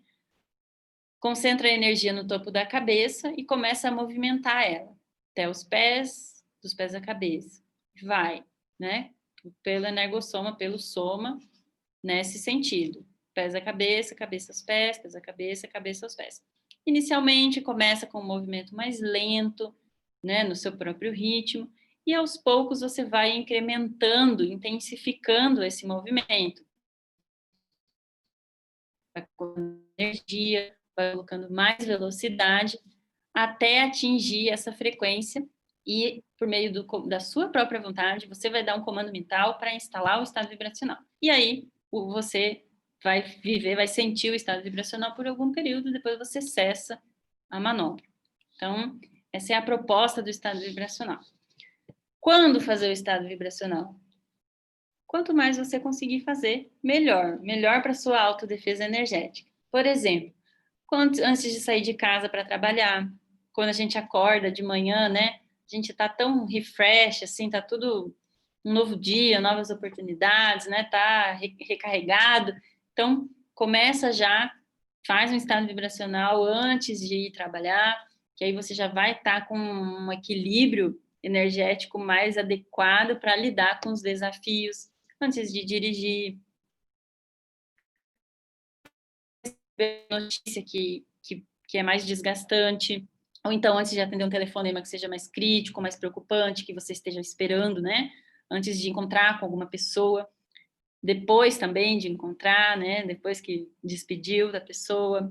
concentra a energia no topo da cabeça e começa a movimentar ela até os pés, dos pés à cabeça. Vai, né? Pelo energossoma, pelo soma, nesse sentido. Pés à cabeça, cabeça aos pés, pés à cabeça, cabeça aos pés. Inicialmente começa com um movimento mais lento, né, no seu próprio ritmo, e aos poucos você vai incrementando, intensificando esse movimento. Vai colocando energia, vai colocando mais velocidade, até atingir essa frequência e, por meio da sua própria vontade, você vai dar um comando mental para instalar o estado vibracional. E aí, você vai viver, vai sentir o estado vibracional por algum período, depois você cessa a manobra. Então, essa é a proposta do estado vibracional. Quando fazer o estado vibracional? Quanto mais você conseguir fazer, melhor. Melhor para a sua autodefesa energética. Por exemplo, antes de sair de casa para trabalhar, quando a gente acorda de manhã, né? A gente tá tão refresh, assim, tá tudo um novo dia, novas oportunidades, né? Tá recarregado. Então, começa já, faz um estado vibracional antes de ir trabalhar, que aí você já vai estar com um equilíbrio energético mais adequado para lidar com os desafios antes de dirigir, notícia que é mais desgastante, ou então antes de atender um telefonema que seja mais crítico, mais preocupante, que você esteja esperando, né? Antes de encontrar com alguma pessoa. depois também de encontrar, né? Depois que despediu da pessoa.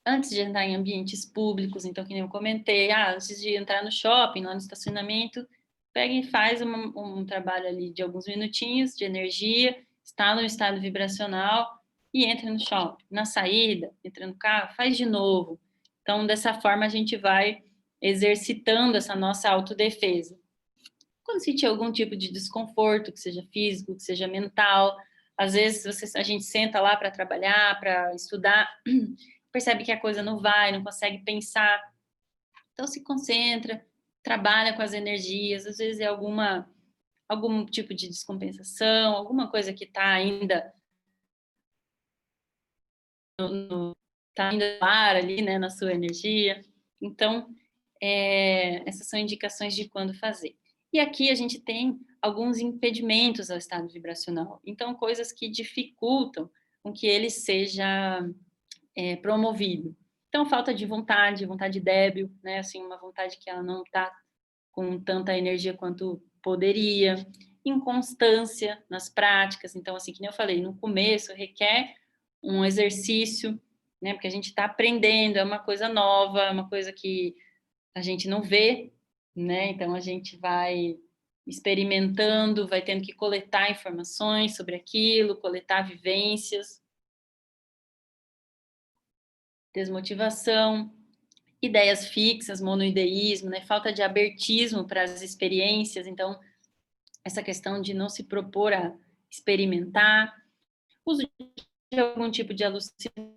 Antes de entrar em ambientes públicos, então, que nem eu comentei, antes de entrar no shopping, lá no estacionamento, pega e faz um trabalho ali de alguns minutinhos de energia, está no estado vibracional e entra no shopping. Na saída, entra no carro, faz de novo. Então, dessa forma, a gente vai exercitando essa nossa autodefesa. Quando sentir algum tipo de desconforto, que seja físico, que seja mental, às vezes a gente senta lá para trabalhar, para estudar, percebe que a coisa não vai, não consegue pensar. Então, se concentra, trabalha com as energias, às vezes é algum tipo de descompensação, alguma coisa que está ainda tá ainda no ar ali, né, na sua energia. Então, essas são indicações de quando fazer. E aqui a gente tem alguns impedimentos ao estado vibracional. Então, coisas que dificultam com que ele seja promovido. Então, falta de vontade débil, né? Assim, uma vontade que ela não está com tanta energia quanto poderia. Inconstância nas práticas. Então, assim, que nem eu falei, no começo requer um exercício, né? Porque a gente está aprendendo, é uma coisa nova, é uma coisa que a gente não vê, né? Então, a gente vai experimentando, vai tendo que coletar informações sobre aquilo, coletar vivências, desmotivação, ideias fixas, monoideísmo, né? Falta de abertismo para as experiências. Então, essa questão de não se propor a experimentar, uso de algum tipo de alucinógeno,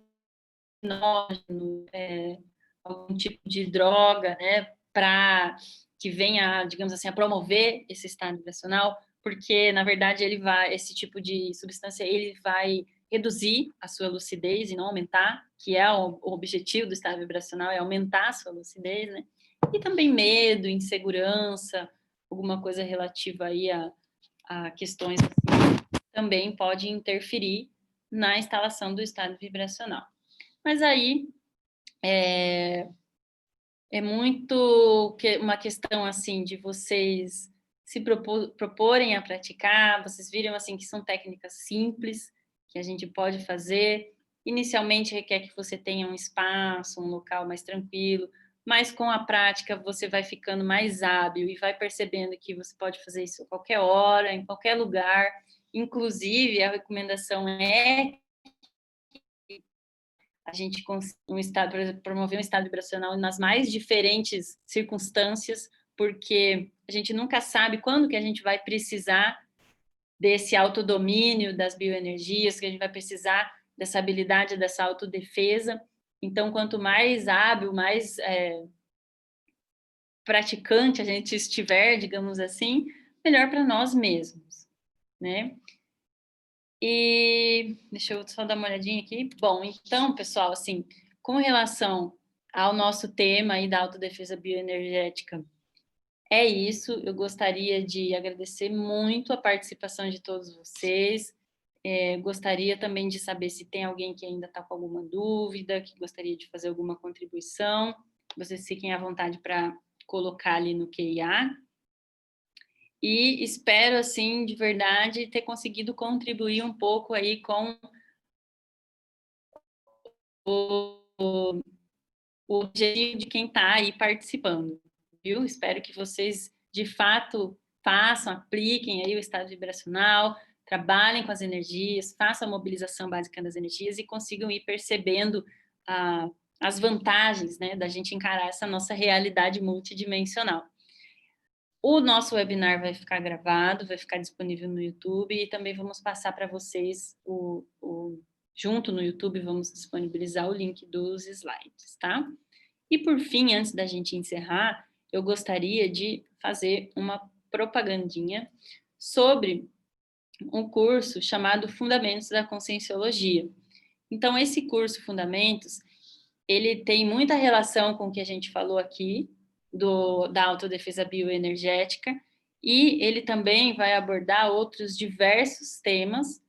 algum tipo de droga, né? Para que venha, digamos assim, a promover esse estado vibracional, porque, na verdade, esse tipo de substância, ele vai reduzir a sua lucidez e não aumentar, que é o objetivo do estado vibracional, é aumentar a sua lucidez, né? E também medo, insegurança, alguma coisa relativa aí a questões assim, também pode interferir na instalação do estado vibracional. Mas aí é muito uma questão assim de vocês se proporem a praticar, vocês viram assim que são técnicas simples que a gente pode fazer. Inicialmente requer que você tenha um espaço, um local mais tranquilo, mas com a prática você vai ficando mais hábil e vai percebendo que você pode fazer isso a qualquer hora, em qualquer lugar. Inclusive, a recomendação é a gente promover um estado vibracional nas mais diferentes circunstâncias, porque a gente nunca sabe quando que a gente vai precisar desse autodomínio das bioenergias, que a gente vai precisar dessa habilidade, dessa autodefesa. Então, quanto mais hábil, mais praticante a gente estiver, digamos assim, melhor para nós mesmos, né? E deixa eu só dar uma olhadinha aqui. Bom, então, pessoal, assim, com relação ao nosso tema aí da autodefesa bioenergética, é isso. Eu gostaria de agradecer muito a participação de todos vocês. Gostaria também de saber se tem alguém que ainda está com alguma dúvida, que gostaria de fazer alguma contribuição. Vocês fiquem à vontade para colocar ali no QIA. E espero, assim, de verdade, ter conseguido contribuir um pouco aí com o objetivo de quem está aí participando, viu? Espero que vocês, de fato, façam, apliquem aí o estado vibracional, trabalhem com as energias, façam a mobilização básica das energias e consigam ir percebendo as vantagens, né, da gente encarar essa nossa realidade multidimensional. O nosso webinar vai ficar gravado, vai ficar disponível no YouTube e também vamos passar para vocês junto no YouTube, vamos disponibilizar o link dos slides, tá? E por fim, antes da gente encerrar, eu gostaria de fazer uma propagandinha sobre um curso chamado Fundamentos da Conscienciologia. Então, esse curso Fundamentos, ele tem muita relação com o que a gente falou aqui, da autodefesa bioenergética, e ele também vai abordar outros diversos temas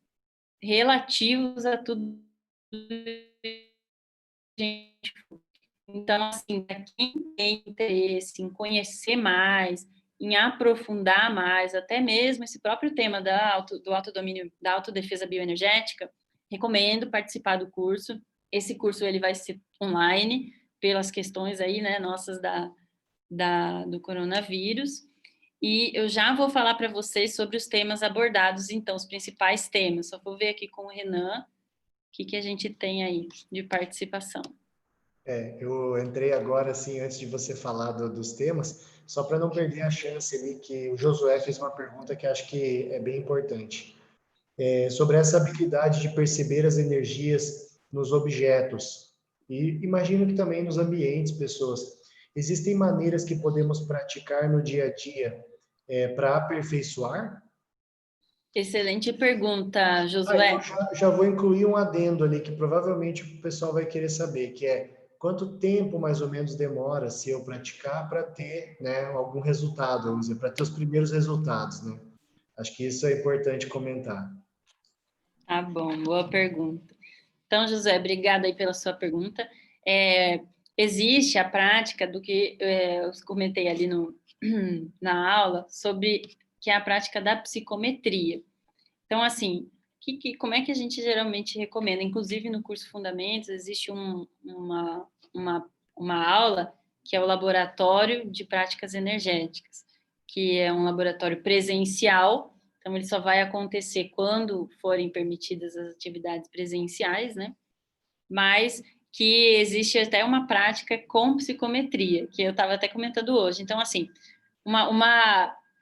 relativos a tudo. Então, assim, para quem tem interesse em conhecer mais, em aprofundar mais, até mesmo esse próprio tema do autodomínio, da autodefesa bioenergética, recomendo participar do curso. Esse curso ele vai ser online, pelas questões aí, né, nossas do coronavírus. E eu já vou falar para vocês sobre os temas abordados, então, os principais temas. Só vou ver aqui com o Renan o que a gente tem aí de participação. Eu entrei agora, assim, antes de você falar dos temas, só para não perder a chance ali, que o Josué fez uma pergunta que acho que é bem importante. Sobre essa habilidade de perceber as energias nos objetos, e imagino que também nos ambientes, pessoas. Existem maneiras que podemos praticar no dia a dia para aperfeiçoar? Excelente pergunta, Eu Josué. já vou incluir um adendo ali que provavelmente o pessoal vai querer saber, que é quanto tempo mais ou menos demora se eu praticar para ter, né, algum resultado, vamos dizer, para ter os primeiros resultados, né? Acho que isso é importante comentar. Tá bom, boa pergunta. Então, José, obrigada aí pela sua pergunta. Existe a prática do que eu comentei ali na aula, sobre que é a prática da psicometria. Então, assim, como é que a gente geralmente recomenda? Inclusive, no curso Fundamentos, existe uma aula que é o Laboratório de Práticas Energéticas, que é um laboratório presencial, então ele só vai acontecer quando forem permitidas as atividades presenciais, né? Mas que existe até uma prática com psicometria, que eu estava até comentando hoje. Então, assim,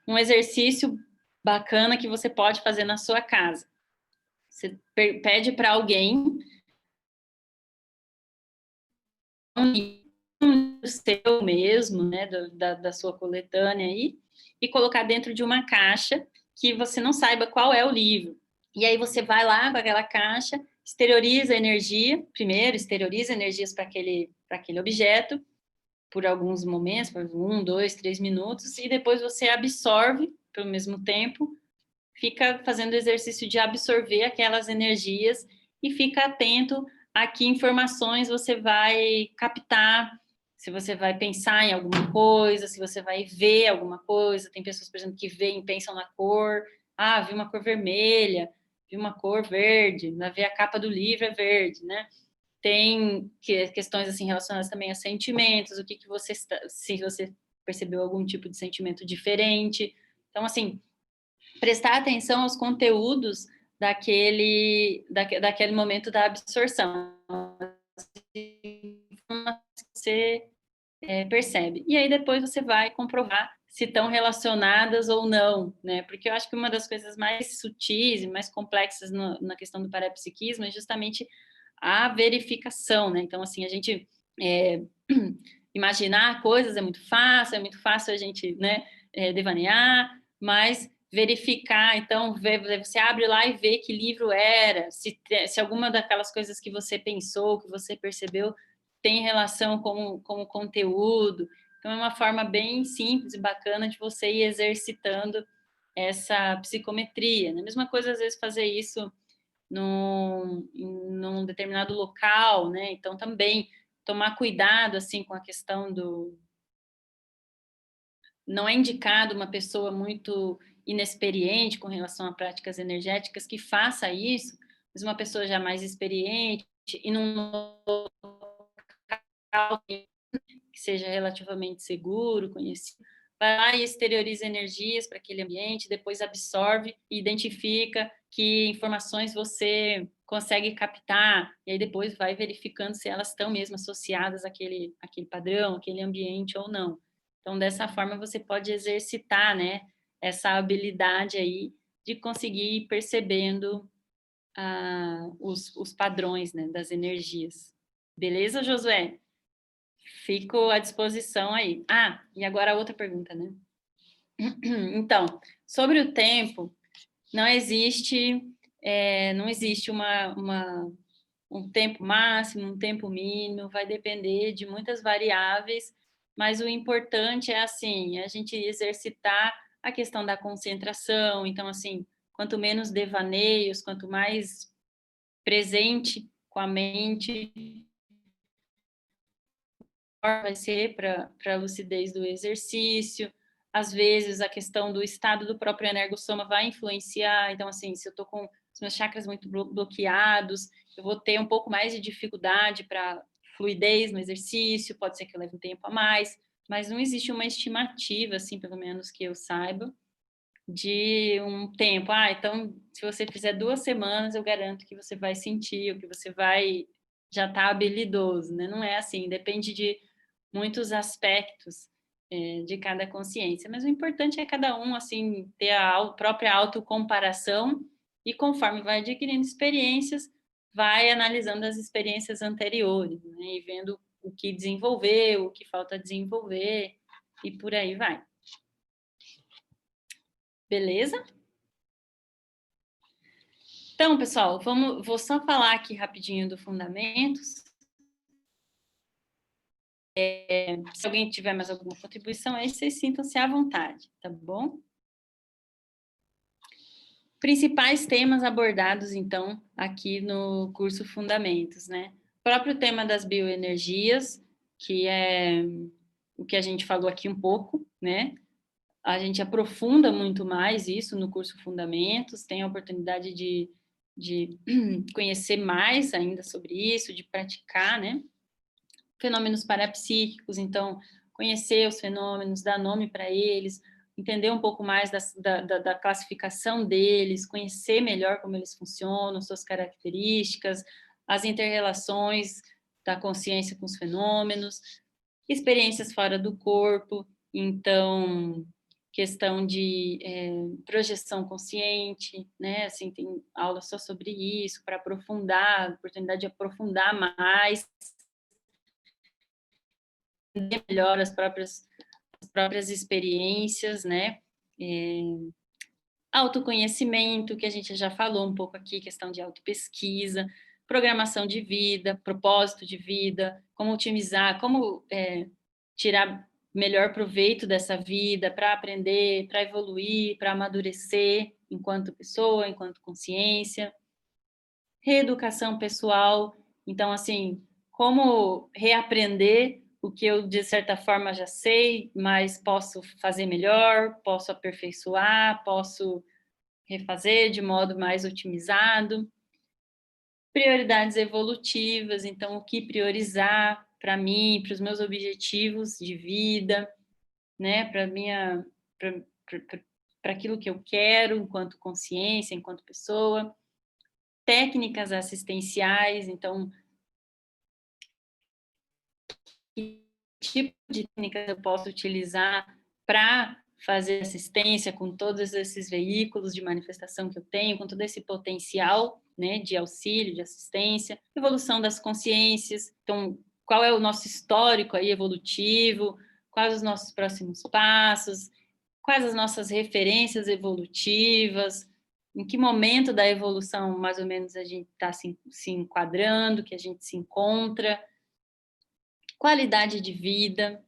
um exercício bacana que você pode fazer na sua casa. Você pede para alguém um livro seu mesmo, né, da sua coletânea aí, e colocar dentro de uma caixa que você não saiba qual é o livro. E aí você vai lá com aquela caixa, exterioriza a energia, primeiro exterioriza energias para aquele objeto, por alguns momentos, por 1, 2, 3 minutos, e depois você absorve pelo mesmo tempo, fica fazendo o exercício de absorver aquelas energias e fica atento a que informações você vai captar, se você vai pensar em alguma coisa, se você vai ver alguma coisa. Tem pessoas, por exemplo, que veem, pensam na cor. Ah, vi uma cor vermelha, vi uma cor verde, vai ver a capa do livro é verde, né? Tem questões assim relacionadas também a sentimentos, o que você se você percebeu algum tipo de sentimento diferente. Então, assim, prestar atenção aos conteúdos daquele momento da absorção. Você percebe. E aí depois você vai comprovar se estão relacionadas ou não, né? Porque eu acho que uma das coisas mais sutis e mais complexas na questão do parapsiquismo é justamente a verificação, né? Então, assim, a gente imaginar coisas é muito fácil a gente, né, devanear, mas verificar, então, você abre lá e vê que livro era, se alguma daquelas coisas que você pensou, que você percebeu, tem relação com o conteúdo. Então, é uma forma bem simples e bacana de você ir exercitando essa psicometria. Né? A mesma coisa, às vezes, fazer isso num determinado local, né? Então, também tomar cuidado, assim, com a questão do... Não é indicado uma pessoa muito inexperiente com relação a práticas energéticas que faça isso, mas uma pessoa já mais experiente e num local que seja relativamente seguro, conhecido, vai lá e exterioriza energias para aquele ambiente, depois absorve e identifica que informações você consegue captar, e aí depois vai verificando se elas estão mesmo associadas àquele padrão, àquele ambiente ou não. Então, dessa forma, você pode exercitar, né, essa habilidade aí de conseguir ir percebendo os padrões, né, das energias. Beleza, Josué? Fico à disposição aí. Ah, e agora a outra pergunta, né? Então, sobre o tempo, não existe, não existe um tempo máximo, um tempo mínimo, vai depender de muitas variáveis, mas o importante é, assim, a gente exercitar a questão da concentração. Então, assim, quanto menos devaneios, quanto mais presente com a mente, vai ser para a lucidez do exercício. às vezes a questão do estado do próprio energossoma vai influenciar. Então, assim, se eu estou com os meus chakras muito bloqueados, eu vou ter um pouco mais de dificuldade para fluidez no exercício, pode ser que eu leve um tempo a mais, mas não existe uma estimativa, assim, pelo menos que eu saiba, de um tempo. Então, se você fizer 2 semanas, eu garanto que você vai sentir, ou que você vai já estar habilidoso, né? Não é assim, depende de muitos aspectos de cada consciência, mas o importante é cada um, assim, ter a própria autocomparação e conforme vai adquirindo experiências, vai analisando as experiências anteriores, né? E vendo o que desenvolveu, o que falta desenvolver, e por aí vai. Beleza? Então, pessoal, vou só falar aqui rapidinho do Fundamentos. Se alguém tiver mais alguma contribuição aí, vocês sintam-se à vontade, tá bom? Principais temas abordados, então, aqui no curso Fundamentos, né? O próprio tema das bioenergias, que é o que a gente falou aqui um pouco, né? A gente aprofunda muito mais isso no curso Fundamentos, tem a oportunidade de conhecer mais ainda sobre isso, de praticar, né? Fenômenos parapsíquicos, então, conhecer os fenômenos, dar nome para eles, entender um pouco mais da classificação deles, conhecer melhor como eles funcionam, suas características, as inter-relações da consciência com os fenômenos, experiências fora do corpo, então, questão de projeção consciente, né? Assim, tem aula só sobre isso, para aprofundar, oportunidade de aprofundar mais, entender melhor as próprias experiências, né? Autoconhecimento, que a gente já falou um pouco aqui, questão de autopesquisa, programação de vida, propósito de vida, como otimizar, como tirar melhor proveito dessa vida para aprender, para evoluir, para amadurecer enquanto pessoa, enquanto consciência. Reeducação pessoal, então, assim, como reaprender o que eu, de certa forma, já sei, mas posso fazer melhor, posso aperfeiçoar, posso refazer de modo mais otimizado. Prioridades evolutivas, então, o que priorizar para mim, para os meus objetivos de vida, né, para aquilo que eu quero enquanto consciência, enquanto pessoa. Técnicas assistenciais, então, que tipo de técnicas eu posso utilizar para fazer assistência com todos esses veículos de manifestação que eu tenho, com todo esse potencial, né, de auxílio, de assistência, evolução das consciências, então, qual é o nosso histórico aí evolutivo, quais os nossos próximos passos, quais as nossas referências evolutivas, em que momento da evolução, mais ou menos, a gente está se enquadrando, que a gente se encontra, qualidade de vida,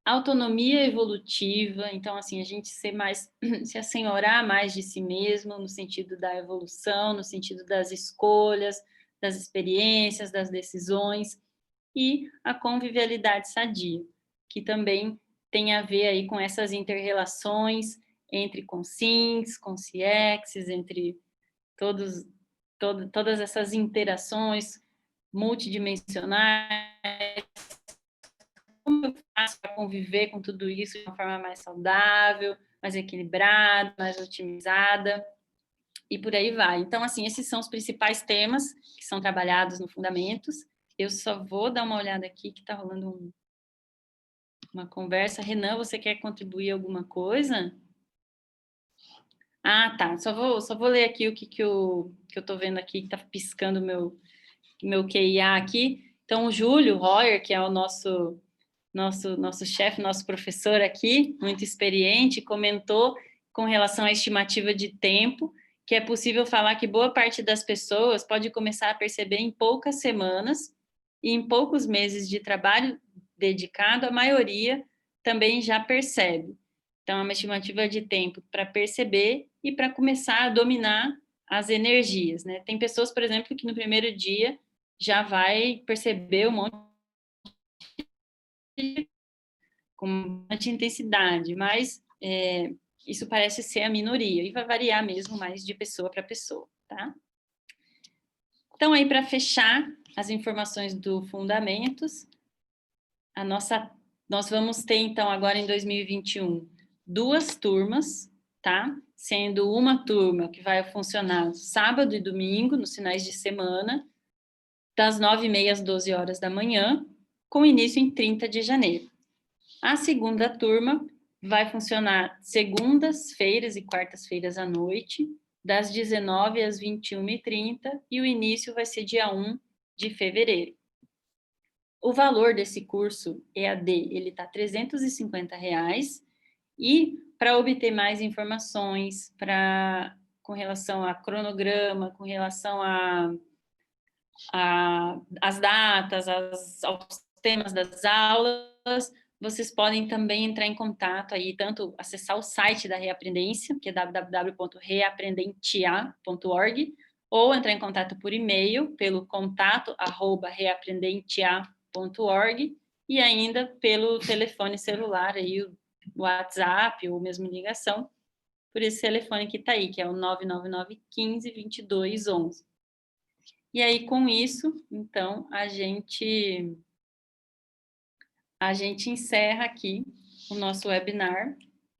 autonomia evolutiva, então, assim, a gente se assenhorar mais de si mesmo, no sentido da evolução, no sentido das escolhas, das experiências, das decisões, e a convivialidade sadia, que também tem a ver aí com essas inter-relações entre conscientes, consciexes, entre todas essas interações multidimensionais. Como eu faço para conviver com tudo isso de uma forma mais saudável, mais equilibrada, mais otimizada, e por aí vai. Então, assim, esses são os principais temas que são trabalhados no Fundamentos. Eu só vou dar uma olhada aqui, que está rolando uma conversa. Renan, você quer contribuir alguma coisa? Ah, tá. Só vou ler aqui o que eu estou vendo aqui, que está piscando meu QIA aqui. Então, o Júlio Royer, que é o nosso chefe, nosso professor aqui, muito experiente, comentou com relação à estimativa de tempo, que é possível falar que boa parte das pessoas pode começar a perceber em poucas semanas e em poucos meses de trabalho dedicado, a maioria também já percebe. Então, é uma estimativa de tempo para perceber e para começar a dominar as energias, né? Tem pessoas, por exemplo, que no primeiro dia já vai perceber um monte de com bastante intensidade, mas isso parece ser a minoria, e vai variar mesmo mais de pessoa para pessoa, tá? Então, aí, para fechar as informações do Fundamentos, nós vamos ter, então, agora em 2021, 2 turmas, tá? Sendo uma turma que vai funcionar sábado e domingo, nos finais de semana, das 9h30 às 12 horas da manhã, com início em 30 de janeiro. A segunda turma vai funcionar segundas-feiras e quartas-feiras à noite, das 19h às 21h30, e o início vai ser dia 1 de fevereiro. O valor desse curso EAD, ele está R$ 350, e para obter mais informações com relação a cronograma, com relação às datas, aos temas das aulas, vocês podem também entrar em contato aí, tanto acessar o site da Reaprendência, que é www.reaprendentia.org, ou entrar em contato por e-mail, pelo contato@reaprendentia.org, e ainda pelo telefone celular, aí, o WhatsApp, ou mesmo ligação, por esse telefone que está aí, que é o 999 15 22 11. E aí, com isso, então, a gente encerra aqui o nosso webinar.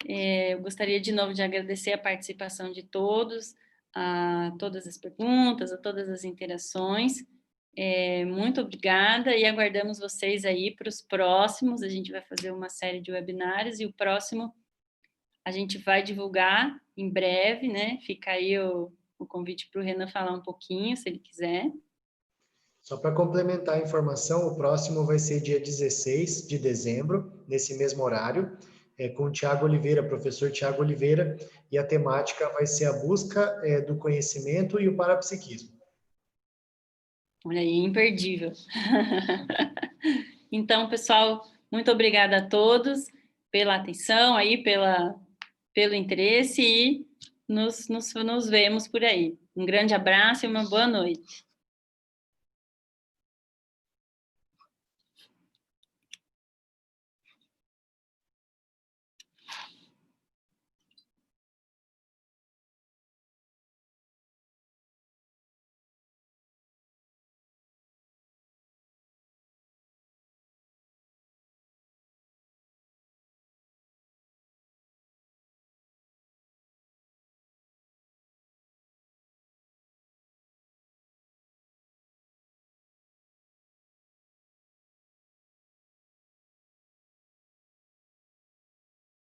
Eu gostaria de novo de agradecer a participação de todos, a todas as perguntas, a todas as interações. Muito obrigada, e aguardamos vocês aí para os próximos. A gente vai fazer uma série de webinários, e o próximo a gente vai divulgar em breve, né? Fica aí o convite para o Renan falar um pouquinho, se ele quiser. Só para complementar a informação, o próximo vai ser dia 16 de dezembro, nesse mesmo horário, com o Tiago Oliveira, professor Tiago Oliveira, e a temática vai ser a busca do conhecimento e o parapsiquismo. Olha aí, imperdível. Então, pessoal, muito obrigada a todos pela atenção, aí, pelo interesse, e nos vemos por aí. Um grande abraço e uma boa noite.